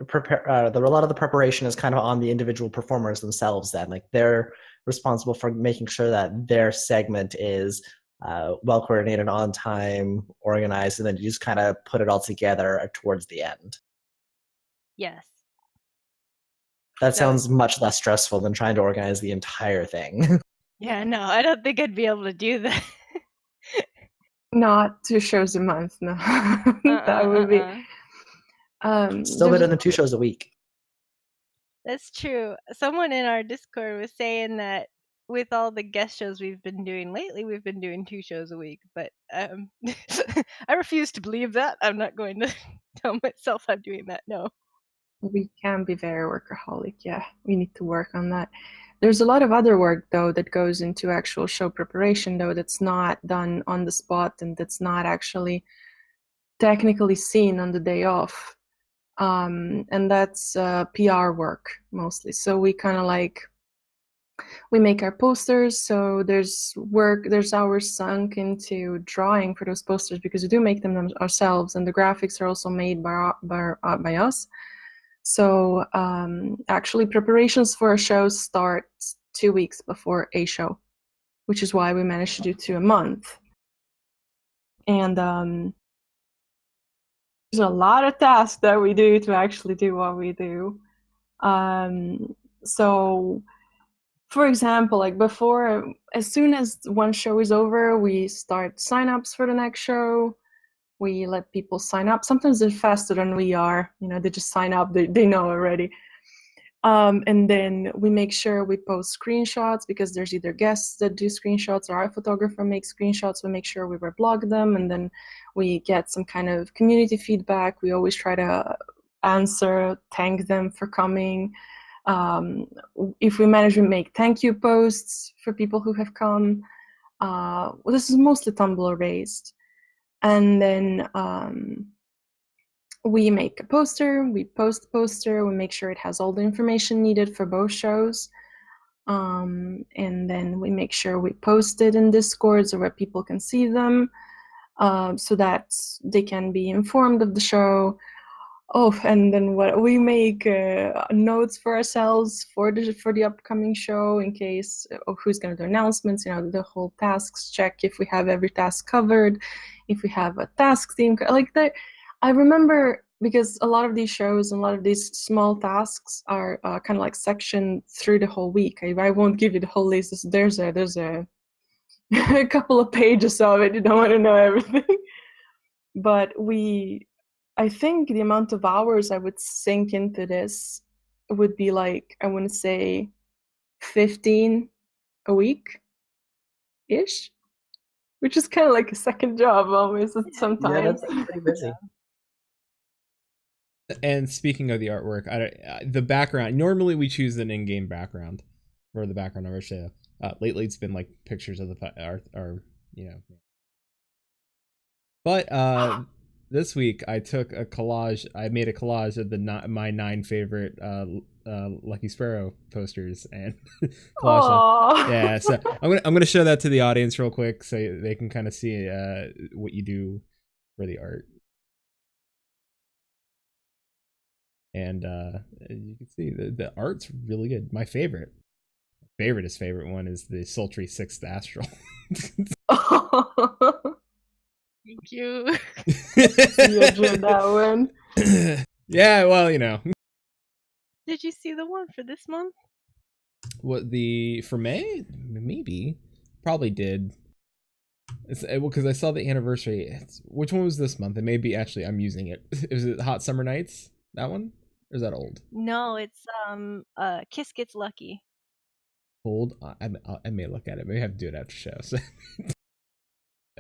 lot of the preparation is kind of on the individual performers themselves. Then, like they're responsible for making sure that their segment is well coordinated, on time, organized, and then you just kind of put it all together towards the end. Yes. That sounds much less stressful than trying to organize the entire thing. Yeah, no, I don't think I'd be able to do that. Not 2 shows a month, no. That would be. Still better than 2 shows a week. That's true. Someone in our Discord was saying that with all the guest shows we've been doing lately, we've been doing 2 shows a week. But I refuse to believe that. I'm not going to tell myself I'm doing that. No. We can be very workaholic. Yeah, we need to work on that. There's a lot of other work though that goes into actual show preparation though that's not done on the spot and that's not actually technically seen on the day off. And that's PR work mostly. So we kind of like, we make our posters, so there's hours sunk into drawing for those posters because we do make them ourselves, and the graphics are also made by us. So actually preparations for a show start 2 weeks before a show, which is why we managed to do 2 a month. And there's a lot of tasks that we do to actually do what we do. So for example, like before, as soon as one show is over, we start signups for the next show. We let people sign up. Sometimes they're faster than we are. You know, they just sign up. They know already. And then we make sure we post screenshots because there's either guests that do screenshots or our photographer makes screenshots. We make sure we reblog them, and then we get some kind of community feedback. We always try to answer, thank them for coming. If we manage to make thank you posts for people who have come. Well, this is mostly Tumblr based. And then we make a poster, we post the poster, we make sure it has all the information needed for both shows. And then we make sure we post it in Discord so where people can see them, so that they can be informed of the show. Oh, and then what we make notes for ourselves for the upcoming show in case of who's going to do announcements. You know, the whole tasks check if we have every task covered, if we have a task theme like that. I remember because a lot of these shows and a lot of these small tasks are kind of like sectioned through the whole week. I won't give you the whole list. There's a a couple of pages of it. You don't want to know everything, but I think the amount of hours I would sink into this would be like, I want to say 15 a week ish, which is kind of like a second job almost sometimes. Yeah, that's pretty busy. And speaking of the artwork, the background, normally we choose an in-game background for the background of our show. Lately it's been like pictures of the art, or you know. But this week I took a collage. I made a collage of my 9 favorite Lucky Sparrow posters and collage them. Yeah, so I'm gonna show that to the audience real quick so they can kind of see what you do for the art. And you can see the art's really good. My favorite one is the sultry 6th astral. Thank you. You drew that one. Yeah, well, you know. Did you see the one for this month? What, for May? Maybe. Probably did. Because I saw the anniversary. Which one was this month? It may be actually I'm using it. Is it Hot Summer Nights? That one? Or is that old? No, it's Kiss Gets Lucky. Old? I may look at it. Maybe I have to do it after show. So.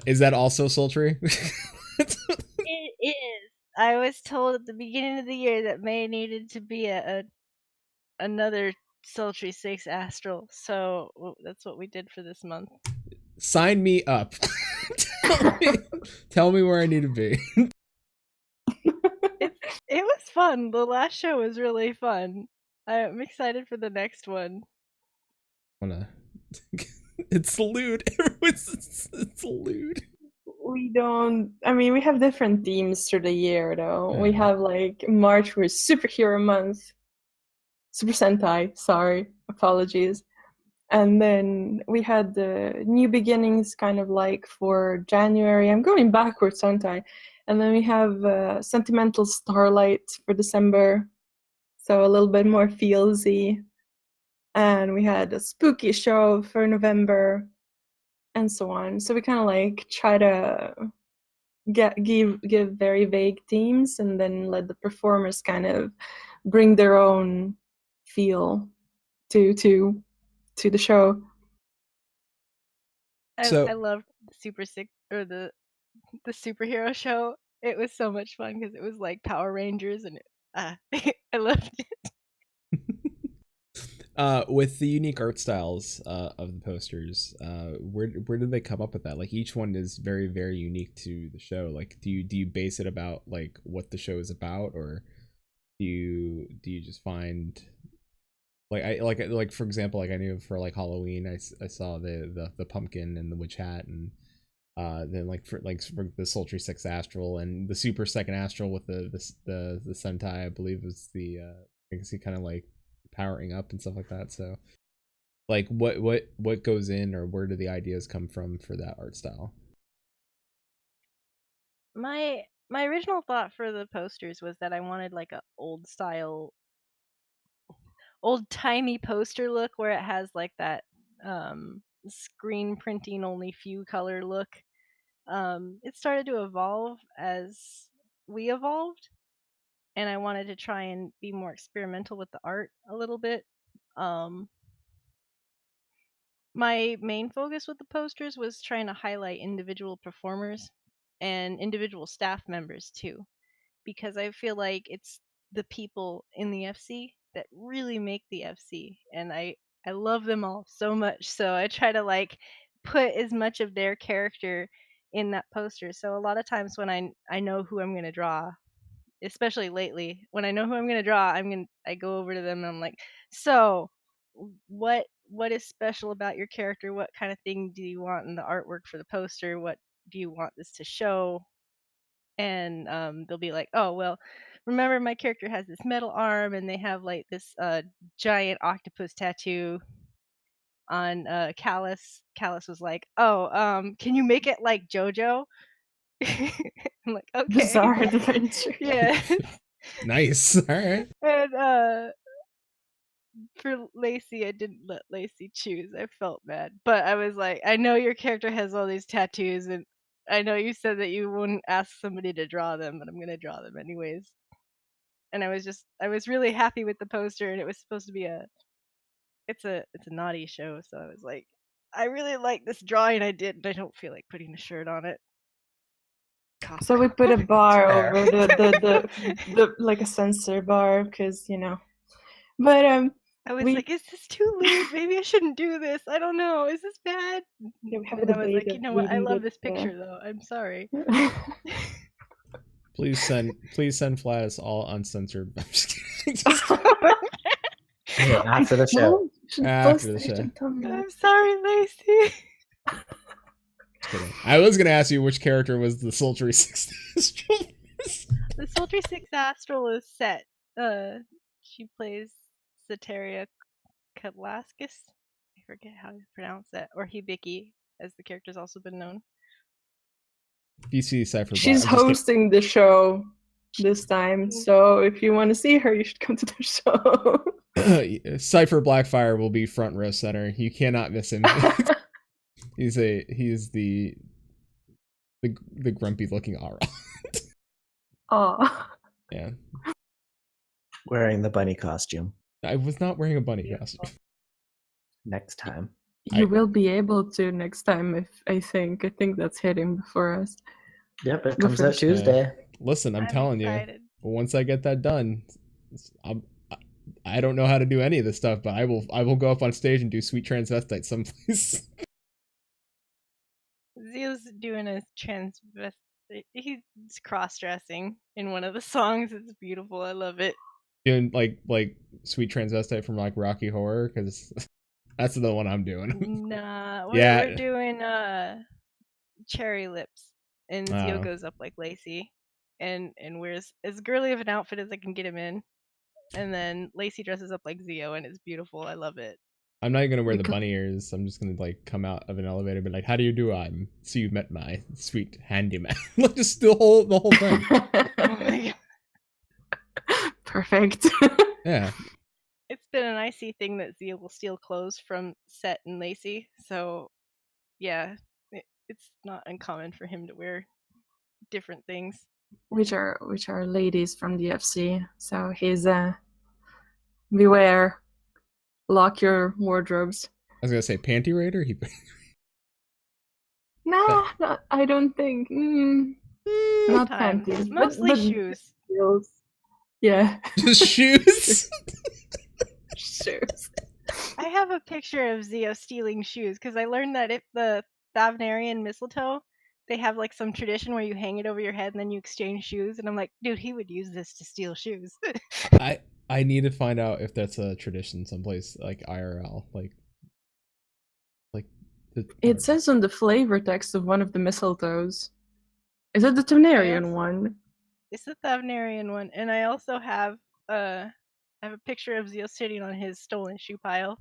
Is that also sultry? It is. I was told at the beginning of the year that May needed to be another sultry 6 astral, so that's what we did for this month. Sign me up. Tell me where I need to be. It was fun. The last show was really fun. I'm excited for the next one. It's lewd. It's lewd. We don't. I mean, we have different themes through the year, though. We have like March was Superhero Month, Super Sentai. Sorry, apologies. And then we had the New Beginnings, kind of like for January. I'm going backwards, aren't I? And then we have Sentimental Starlight for December, so a little bit more feelsy. And we had a spooky show for November, and so on. So we kind of like try to give very vague themes, and then let the performers kind of bring their own feel to the show. I loved the Super Sick or the superhero show. It was so much fun because it was like Power Rangers, and I loved it. With the unique art styles of the posters, where did they come up with that? Like each one is very, very unique to the show. Like do you base it about like what the show is about, or do you just find like for example, like I knew for like Halloween I saw the pumpkin and the witch hat, and then like for the sultry 6 astral and the super second astral with the sentai, I believe was the I can see kind of like powering up and stuff like that. So like what goes in, or where do the ideas come from for that art style? My original thought for the posters was that I wanted like a old-timey poster look where it has like that screen printing only few color look. It started to evolve as we evolved, and I wanted to try and be more experimental with the art a little bit. My main focus with the posters was trying to highlight individual performers and individual staff members too, because I feel like it's the people in the FC that really make the FC, and I love them all so much, so I try to like put as much of their character in that poster. So a lot of times when I know who I'm going to draw, especially lately, when I know who I'm going to draw, I go over to them and I'm like, so what is special about your character? What kind of thing do you want in the artwork for the poster? What do you want this to show? And they'll be like, oh well, remember my character has this metal arm, and they have like this giant octopus tattoo on Callus. Callus was like, oh, can you make it like JoJo? I'm like, okay. Bizarre Adventure. Yeah. Nice. All right. And for Lacey, I didn't let Lacey choose. I felt bad, but I was like, I know your character has all these tattoos, and I know you said that you wouldn't ask somebody to draw them, but I'm gonna draw them anyways. And I was really happy with the poster, and it was supposed to be it's a naughty show, so I was like, I really like this drawing I did, and I don't feel like putting a shirt on it. So we put a bar over the like a censor bar, because but I was like, is this too lewd? Maybe I shouldn't do this. I don't know. Is this bad? we have And a I was like, debate you know of what? I reading love it, this picture though. I'm sorry. Please send Flatus all uncensored. I'm just kidding. Yeah, after the show. After the show. I'm sorry, Lacey. I was gonna ask you which character was the sultry 6 astral. The sultry 6 astral is Set. She plays Soteria Kalaskis. I forget how to pronounce that. Or Hibiki, as the character's also been known. BC Cypher. She's hosting the show this time, so if you want to see her, you should come to the show. Cypher Blackfire will be front row center. You cannot miss him. He is the the grumpy looking Aura. Oh, Yeah, Wearing the bunny costume I was not wearing a bunny costume. next time. you will be able to next time. If I think that's hitting before us. Yep, it Go comes out first. Tuesday. Listen, I'm telling excited. you, once I get that done, I don't know how to do any of this stuff, but I will go up on stage and do Sweet Transvestite someplace. Zio's doing a transvestite. He's cross-dressing in one of the songs. It's beautiful. I love it. Doing like Sweet Transvestite from like Rocky Horror, because that's the one I'm doing. Nah, Yeah. we're doing Cherry Lips, and Zio Oh. goes up like Lacey, and wears as girly of an outfit as I can get him in, and then Lacey dresses up like Zio, and it's beautiful. I love it. I'm not even gonna wear the Because- bunny ears. I'm just gonna like come out of an elevator and be like, "How do you do? I'm so you met my sweet handyman." Like just the whole thing. Oh my god. Perfect. Yeah. It's been an icy thing that Zia will steal clothes from Set and Lacey, so yeah, it's not uncommon for him to wear different things. which are ladies from the FC. So he's beware. Lock your wardrobes. I was gonna say panty raider. He Nah, not, I don't think. Not Sometimes. panties. Mostly shoes. Heels. Yeah. just shoes. Shoes. I have a picture of Zio stealing shoes because I learned that if the Thavnarian mistletoe, they have like some tradition where you hang it over your head and then you exchange shoes. And I'm like, dude, he would use this to steal shoes. I need to find out if that's a tradition someplace like IRL, like It says on the flavor text of one of the mistletoes. Is it the Tavnarian Yes. one? It's the Thavnarian one. And I also have I have a picture of Zio sitting on his stolen shoe pile.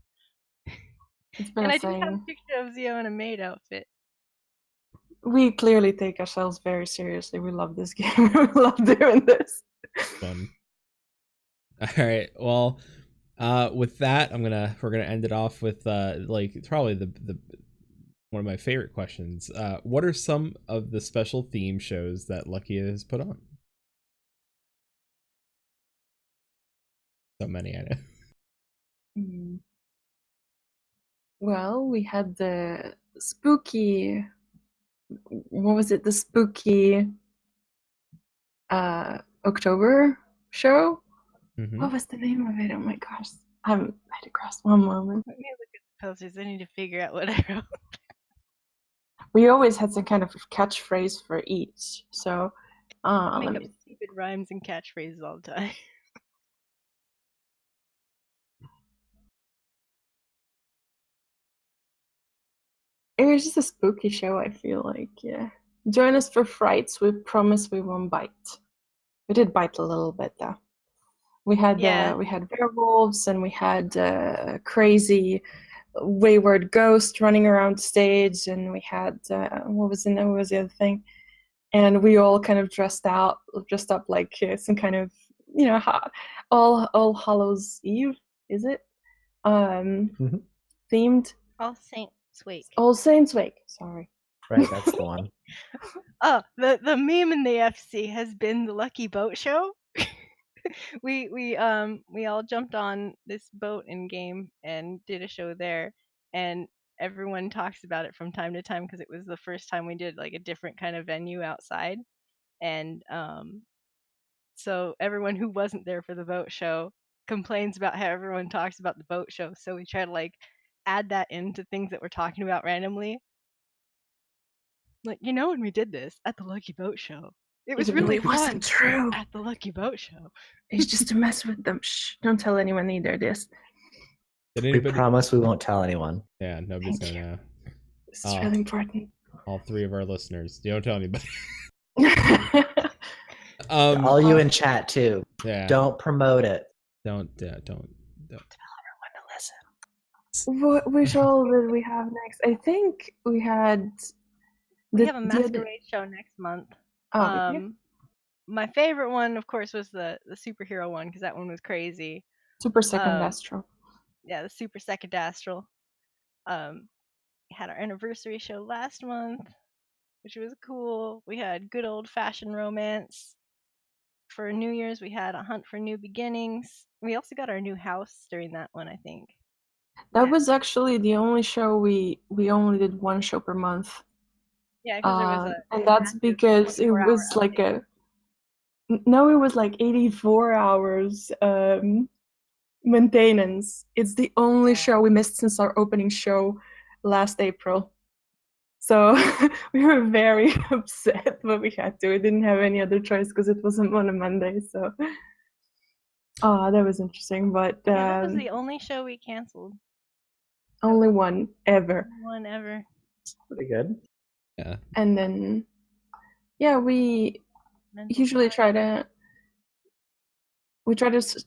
It's been And a I do have a saying. picture of Zio in a maid outfit. We clearly take ourselves very seriously. We love this game. We love doing this. fun. All right. Well, with that, we're gonna end it off with like probably the one of my favorite questions. What are some of the special theme shows that Lucky has put on? So many, I know. Hmm. Well, we had the spooky. What was it? The spooky October show. Mhm. What was the name of it? Oh my gosh. I haven't had it cross one moment. Let me look at the posters. I need to figure out what I wrote. We always had some kind of catchphrase for each. So, I let make up me. stupid rhymes and catchphrases all the time. It was just a spooky show, I feel like, yeah. Join us for frights. We promise we won't bite. We did bite a little bit though. We had Yeah. we had werewolves and we had crazy wayward ghost running around stage, and we had what was the other thing? And we all kind of dressed up like some kind of all Hallows Eve, is it? Themed. All Saints Week. All Saints Week. Sorry. Right, that's the one. Oh, the meme in the FC has been the Lucky Boat Show. we all jumped on this boat in game and did a show there, and everyone talks about it from time to time because it was the first time we did like a different kind of venue outside, and so everyone who wasn't there for the boat show complains about how everyone talks about the boat show, so we try to like add that into things that we're talking about randomly. Like, when we did this at the Lucky Boat Show, it was really fun wasn't true. at the Lucky Boat Show. It's just to mess with them. Shh! Don't tell anyone either. This. Did We anybody? promise we won't tell anyone. Yeah, nobody's Thank gonna know. This is really important. All three of our listeners. Don't tell anybody. All you in chat too. Yeah. Don't promote it. Don't. Tell everyone to listen. Which all did we have next? I think we had. We have a masquerade show next month. My favorite one, of course, was the superhero one because that one was crazy. Super Second Astro. Yeah, the Super Second Astral. We had our anniversary show last month. which was cool. We had good old-fashioned romance. For New Year's, we had A Hunt for New Beginnings. We also got our new house during that one, I think. That Yeah. was actually the only show we only did one show per month. Yeah, because there was And that's massive because it 24-hour was like update. it was like 84 hours maintenance. It's the only show we missed since our opening show last April. So we were very upset, but we had to. We didn't have any other choice because it wasn't on a Monday. So, that was interesting. But Yeah, that was the only show we canceled. only one ever. One ever. Pretty good. Yeah. And then, yeah, we usually try to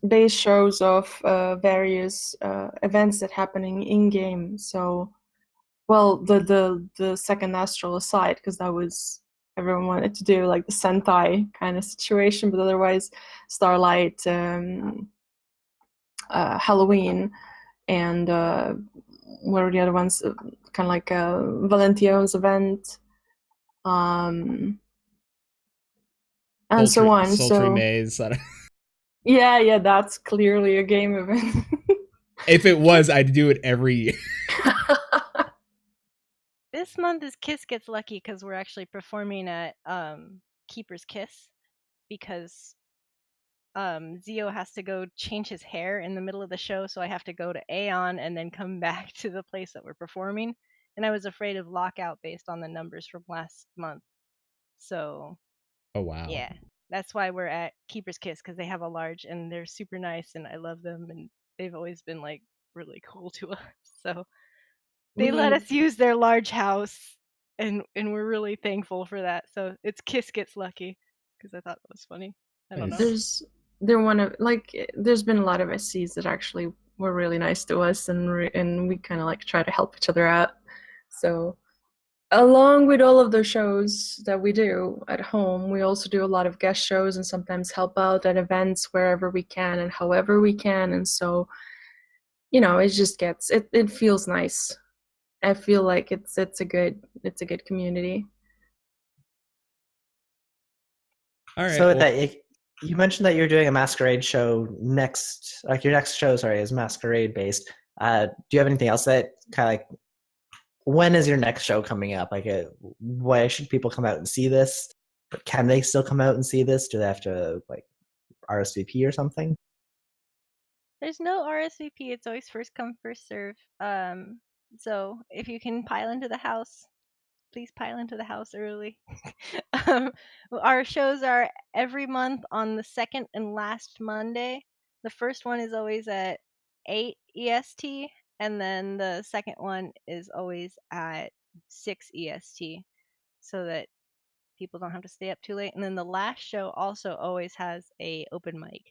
base shows off various events that happening in game. So, well, the second Astral aside, because that was everyone wanted to do like the Sentai kind of situation, but otherwise, Starlight, Halloween, and what are the other ones? Kind of like Valention's event, and so on. Sultry So Maze. yeah, that's clearly a game event. If it was, I'd do it every year. This month is Kiss Gets Lucky because we're actually performing at Keeper's Kiss because Zio has to go change his hair in the middle of the show, so I have to go to Aeon and then come back to the place that we're performing. And I was afraid of lockout based on the numbers from last month. So, Oh wow. yeah, that's why we're at Keeper's Kiss because they have a large and they're super nice and I love them and they've always been like really cool to us. So they let us use their large house and we're really thankful for that. So it's Kiss Gets Lucky because I thought that was funny. I don't know. Nice. There's been a lot of SCs that actually were really nice to us, and we kind of like try to help each other out. So, along with all of the shows that we do at home, we also do a lot of guest shows and sometimes help out at events wherever we can and however we can. And so, it just it feels nice. I feel like it's a good community. All right. So with that, you mentioned that you're doing a masquerade show next, like your next show, sorry, is masquerade based. Do you have anything else that kind of like, when is your next show coming up? Like, why should people come out and see this? Can they still come out and see this? Do they have to like RSVP or something? There's no RSVP. It's always first come, first serve. So if you can pile into the house, please pile into the house early. Our shows are every month on the second and last Monday. The first one is always at 8 EST, and then the second one is always at 6 EST, so that people don't have to stay up too late. And then the last show also always has a open mic.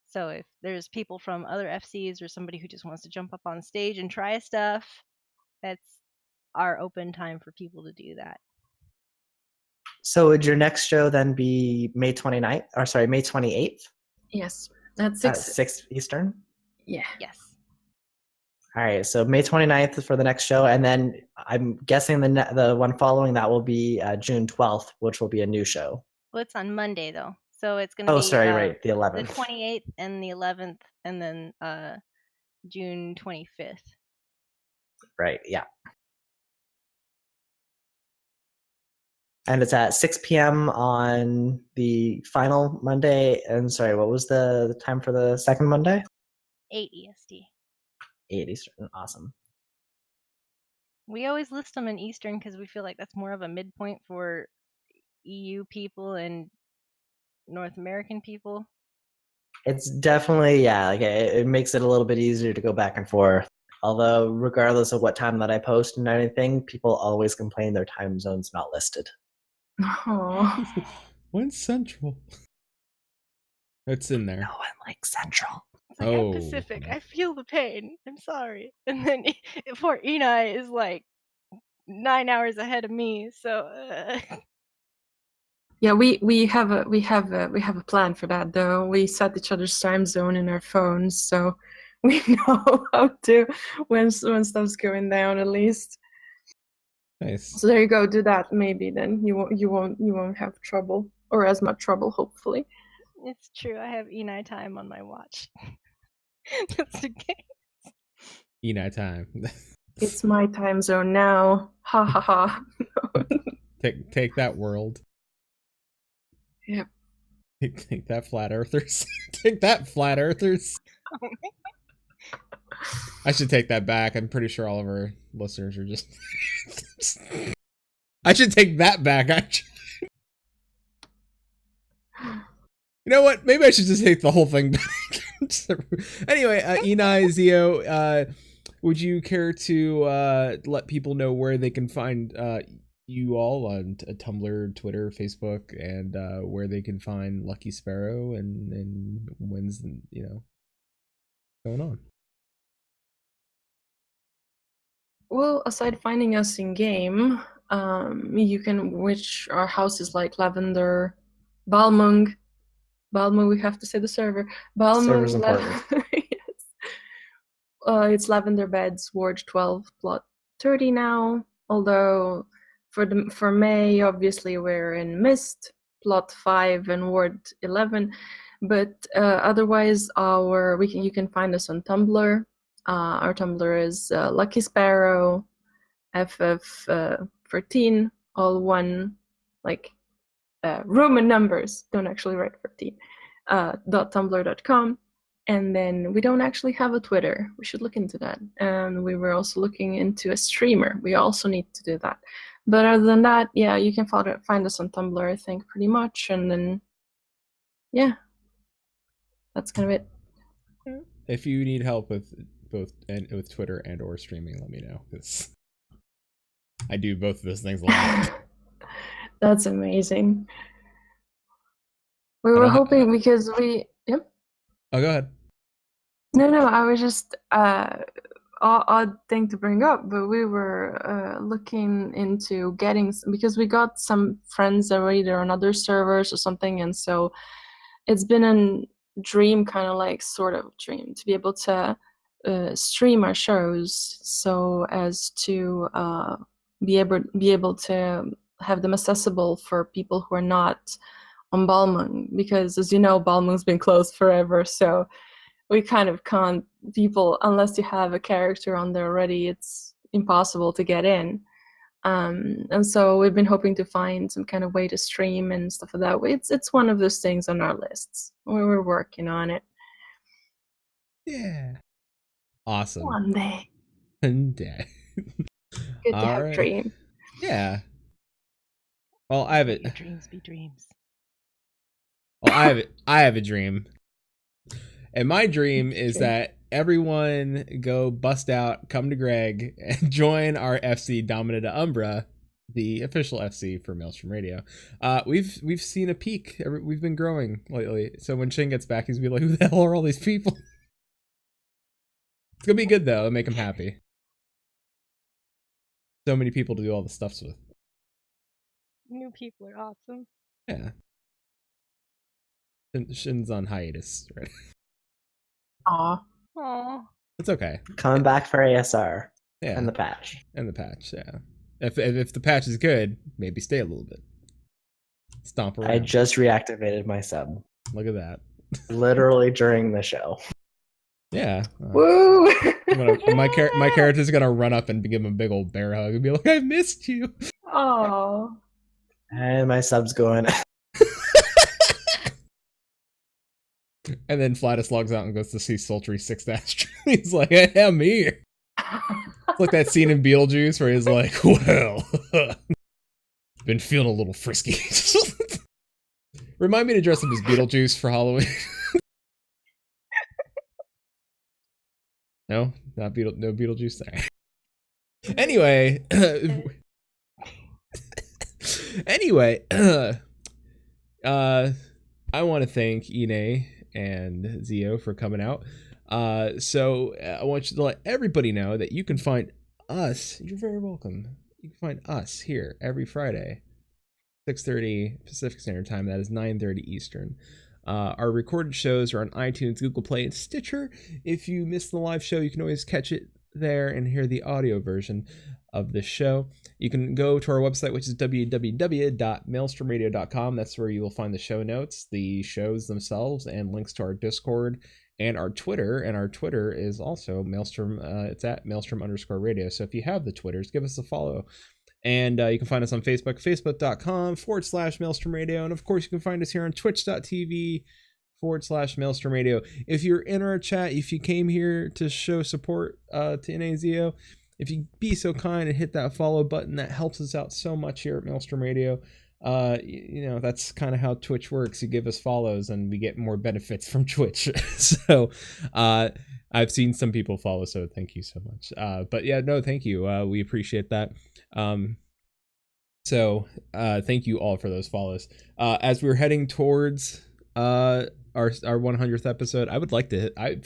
So if there's people from other FCs or somebody who just wants to jump up on stage and try stuff, that's our open time for people to do that. So would your next show then be May 29th, or sorry, May 28th? Yes, that's At 6 Eastern? Yeah. Yes. All right, so May 29th for the next show, and then I'm guessing the one following that will be June 12th, which will be a new show. Well, it's on Monday though, so it's gonna be right, the the 11th. 28th and the 11th, and then June 25th. Right, yeah. And it's at 6 p.m. on the final Monday. And sorry, what was the time for the second Monday? 8 EST. 8 Eastern. Awesome. We always list them in Eastern because we feel like that's more of a midpoint for EU people and North American people. It's definitely, yeah, like it makes it a little bit easier to go back and forth. Although, regardless of what time that I post and anything, people always complain their time zone's not listed. Oh. When's Central? It's in there. No one likes Central. It's like, I'm Pacific. I feel the pain. I'm sorry. And then poor Enai is like 9 hours ahead of me. So. Yeah, we have a plan for that though. We set each other's time zone in our phones, so we know how to when stuff's going down at least. Nice. So there you go. Do that. Maybe then you won't have trouble, or as much trouble, hopefully. It's true. I have Enai time on my watch. Just in case. Enai time. It's my time zone now. Ha ha ha. Take that, world. Yep. Take that, flat earthers. Take that, flat earthers. I should take that back. I'm pretty sure all of our listeners are just. I should take that back. Actually. You know what? Maybe I should just take the whole thing back. Anyway, Enai, Zio, would you care to let people know where they can find you all on Tumblr, Twitter, Facebook, and where they can find Lucky Sparrow and when's going on? Well, aside finding us in game, you can, which our house is like Lavender, Balmung. Balmung, we have to say the server. Balmung. Server's important. Yes. It's Lavender Beds, Ward 12, plot 30 now. Although for May, obviously we're in Mist, plot 5 and Ward 11. But otherwise, you can find us on Tumblr. Our Tumblr is Lucky Sparrow, FF13, all one, like Roman numbers. Don't actually write 13. .tumblr.com. And then we don't actually have a Twitter. We should look into that. And we were also looking into a streamer. We also need to do that. But other than that, yeah, you can find us on Tumblr, I think, pretty much. And then, yeah, that's kind of it. If you need help with both and with Twitter and or streaming, let me know, because I do both of those things a lot. That's amazing. We were hoping because yep. Oh, go ahead. No, I was just odd thing to bring up, but we were looking into getting, because we got some friends already, they're on other servers or something, and so it's been a dream, kind of like sort of dream, to be able to stream our shows so as to be able to have them accessible for people who are not on Balmung, because as you know, Balmung's been closed forever, so we kind of can't, people, unless you have a character on there already, it's impossible to get in. And so we've been hoping to find some kind of way to stream and stuff like that. It's one of those things on our lists. We're working on it. Yeah. Awesome. One day. One day. Good to have dreams. Yeah. Well, I have it. Your dreams be dreams. Well, I have a dream. And my dream is that everyone go bust out, come to Greg, and join our FC Dominata Umbra, the official FC for Maelstrom Radio. We've seen a peak. We've been growing lately. So when Shin gets back, he's gonna be like, "Who the hell are all these people?" It's gonna be good though. It'll make him happy. So many people to do all the stuffs with. New people are awesome. Yeah. Shin's on hiatus, right? Aww. It's okay. Coming back for ASR. Yeah. And the patch. And the patch, yeah. If the patch is good, maybe stay a little bit. Stomp around. I just reactivated my sub. Look at that. Literally during the show. Yeah. Woo! My character's gonna run up and give him a big old bear hug and be like, "I missed you." Oh. And my sub's going. And then Flatus logs out and goes to see Sultry 6-. He's like, "Hey, I'm here." It's like that scene in Beetlejuice where he's like, "Well, been feeling a little frisky." Remind me to dress up as Beetlejuice for Halloween. No, no Beetlejuice there. Anyway, I want to thank Ine and Zio for coming out. So I want you to let everybody know that you can find us. You're very welcome. You can find us here every Friday, 6:30 Pacific Standard Time. That is 9:30 Eastern. Our recorded shows are on iTunes, Google Play, and Stitcher. If you missed the live show, you can always catch it there and hear the audio version. of this show. You can go to our website, which is www.maelstromradio.com. That's where you will find the show notes, the shows themselves, and links to our Discord and our Twitter. And our Twitter is also Maelstrom. It's at Maelstrom_radio. So if you have the Twitters, give us a follow. And you can find us on Facebook, facebook.com/Maelstrom Radio. And of course, you can find us here on twitch.tv/Maelstrom Radio. If you're in our chat, if you came here to show support to NAZO, if you be so kind and hit that follow button, that helps us out so much here at Maelstrom Radio. That's kind of how Twitch works. You give us follows and we get more benefits from Twitch. So I've seen some people follow, so thank you so much. But yeah, no, thank you. We appreciate that. So thank you all for those follows. As we're heading towards our 100th episode, I would like to hit, I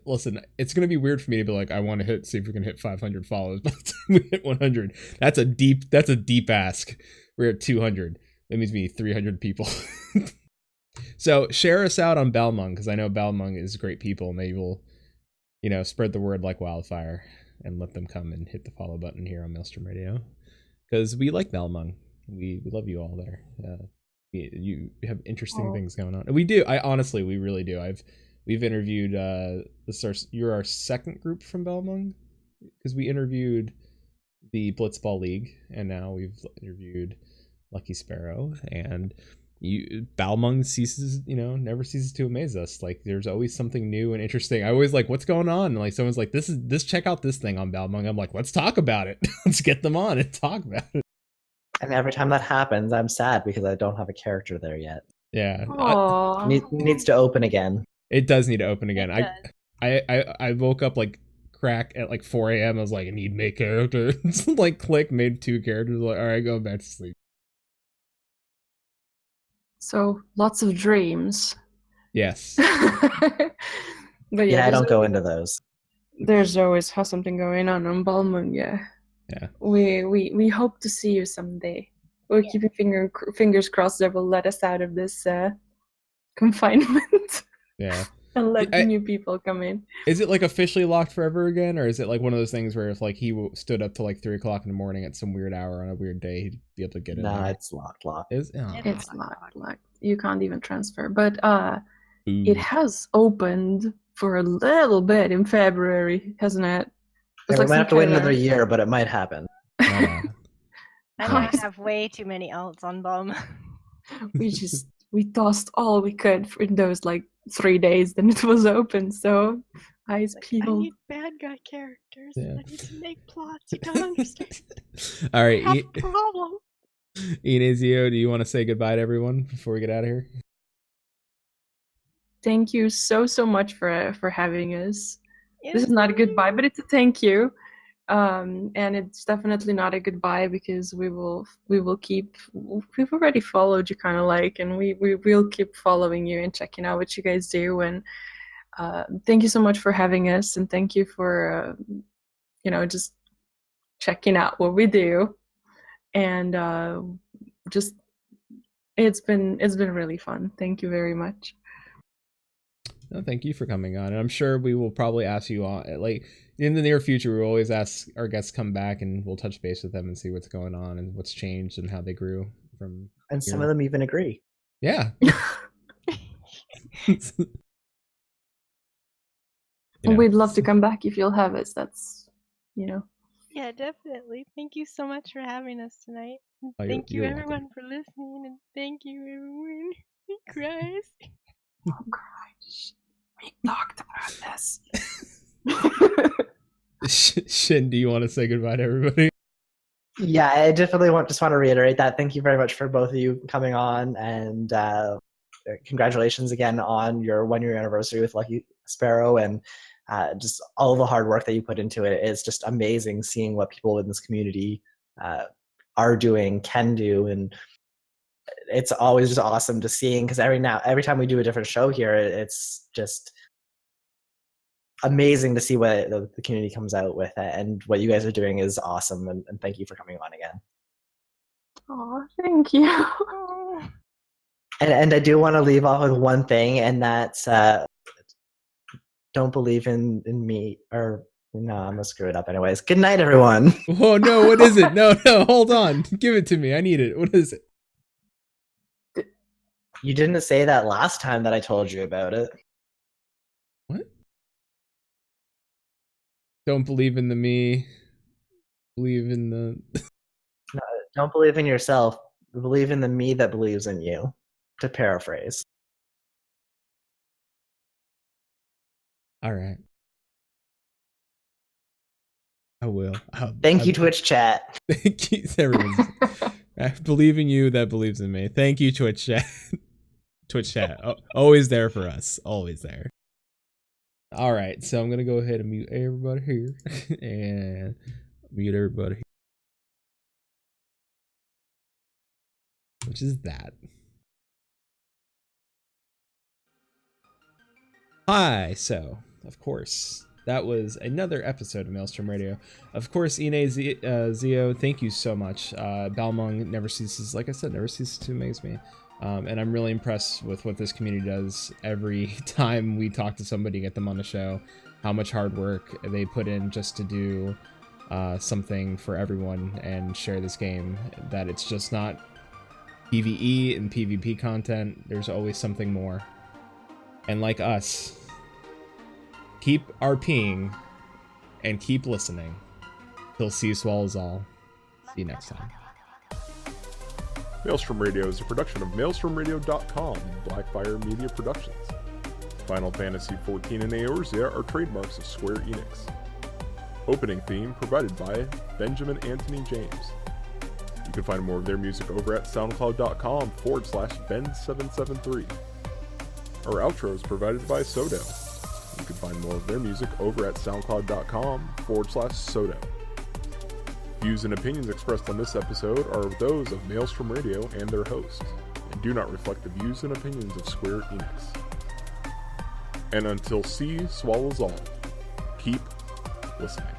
listen, it's gonna be weird for me to be like, I want to see if we can hit 500 follows by the time we hit 100. That's a deep ask. We're at 200. That means we need 300 people. So share us out on Balmung, because I know Balmung is great people, and they will, spread the word like wildfire and let them come and hit the follow button here on Maelstrom Radio, because we like Balmung. We love you all there. You have interesting things going on. We do. We really do. We've interviewed you're our second group from Balmung, because we interviewed the Blitzball League, and now we've interviewed Lucky Sparrow, and Balmung never ceases to amaze us. Like, there's always something new and interesting. I always like, what's going on? And like, someone's like, check out this thing on Balmung. I'm like, let's talk about it. Let's get them on and talk about it. And every time that happens, I'm sad because I don't have a character there yet. Yeah. Needs to open again. It does need to open again. I woke up like crack at like 4 a.m. I was like, I need to make characters. Like, made 2 characters. Like, all right, go back to sleep. So lots of dreams. Yes. But yeah, I don't go into those. There's always something going on Balmung. Yeah. We hope to see you someday. We're keeping fingers crossed that will let us out of this confinement. Yeah. And let new people come in. Is it like officially locked forever again, or is it like one of those things where if like he stood up till like 3 o'clock in the morning at some weird hour on a weird day, he'd be able to get in? No, it's locked. It's locked. You can't even transfer. But it has opened for a little bit in February, hasn't it? We might have to wait another year, but it might happen. I might have way too many alts on Bum. we tossed all we could in those like 3 days, then it was open. So people. I need bad guy characters. Yeah. I need to make plots. You don't understand. All right, I have a problem. Inazio, do you want to say goodbye to everyone before we get out of here? Thank you so much for having us. This is not a goodbye, but it's a thank you. And it's definitely not a goodbye, because we've already followed you kind of like, and we will keep following you and checking out what you guys do. And thank you so much for having us, and thank you for just checking out what we do. And it's been really fun. Thank you very much. No, thank you for coming on. And I'm sure we will probably ask you on, like, in the near future, we'll always ask our guests to come back, and we'll touch base with them and see what's going on and what's changed and how they grew from. And some of them even agree. Yeah. We'd love to come back if you'll have us. That's, Yeah, definitely. Thank you so much for having us tonight. Thank you, everyone, for listening, and thank you, everyone. He cries. Oh, gosh. We talked about this. Shin, do you want to say goodbye to everybody? Yeah, I definitely just want to reiterate that. Thank you very much for both of you coming on, and congratulations again on your 1-year anniversary with Lucky Sparrow, and just all the hard work that you put into it. It's just amazing seeing what people in this community are doing, can do, and it's always just awesome to seeing, because every time we do a different show here, it's just amazing to see what the community comes out with, and what you guys are doing is awesome, and thank you for coming on again. Oh, thank you. And I do want to leave off with one thing, and that's don't believe in me, or No, I'm gonna screw it up anyways. Good night, everyone. Oh no, what is it? No, hold on. Give it to me. I need it. What is it? You didn't say that last time that I told you about it. What? Don't believe in the me. Believe in the. No, don't believe in yourself. Believe in the me that believes in you. To paraphrase. All right. I will. Thank you, Twitch chat. Thank you, everyone. I believe in you that believes in me. Thank you, Twitch chat. Twitch chat. Always there for us. Always there. All right. So I'm going to go ahead and mute everybody here and mute everybody here. Which is that. Hi. So, of course, that was another episode of Maelstrom Radio. Of course, Ine Zio, thank you so much. Balmung never ceases, like I said, never ceases to amaze me. And I'm really impressed with what this community does every time we talk to somebody, get them on the show, how much hard work they put in just to do something for everyone and share this game, that it's just not PvE and PvP content. There's always something more. And like us, keep RPing and keep listening. Till C swallows all. See you next time. Maelstrom Radio is a production of MaelstromRadio.com and Blackfire Media Productions. Final Fantasy XIV and Eorzea are trademarks of Square Enix. Opening theme provided by Benjamin Anthony James. You can find more of their music over at SoundCloud.com/Ben773. Our outro is provided by Sodo. You can find more of their music over at SoundCloud.com/Sodo. Views and opinions expressed on this episode are those of Maelstrom Radio and their host, and do not reflect the views and opinions of Square Enix. And until C swallows all, keep listening.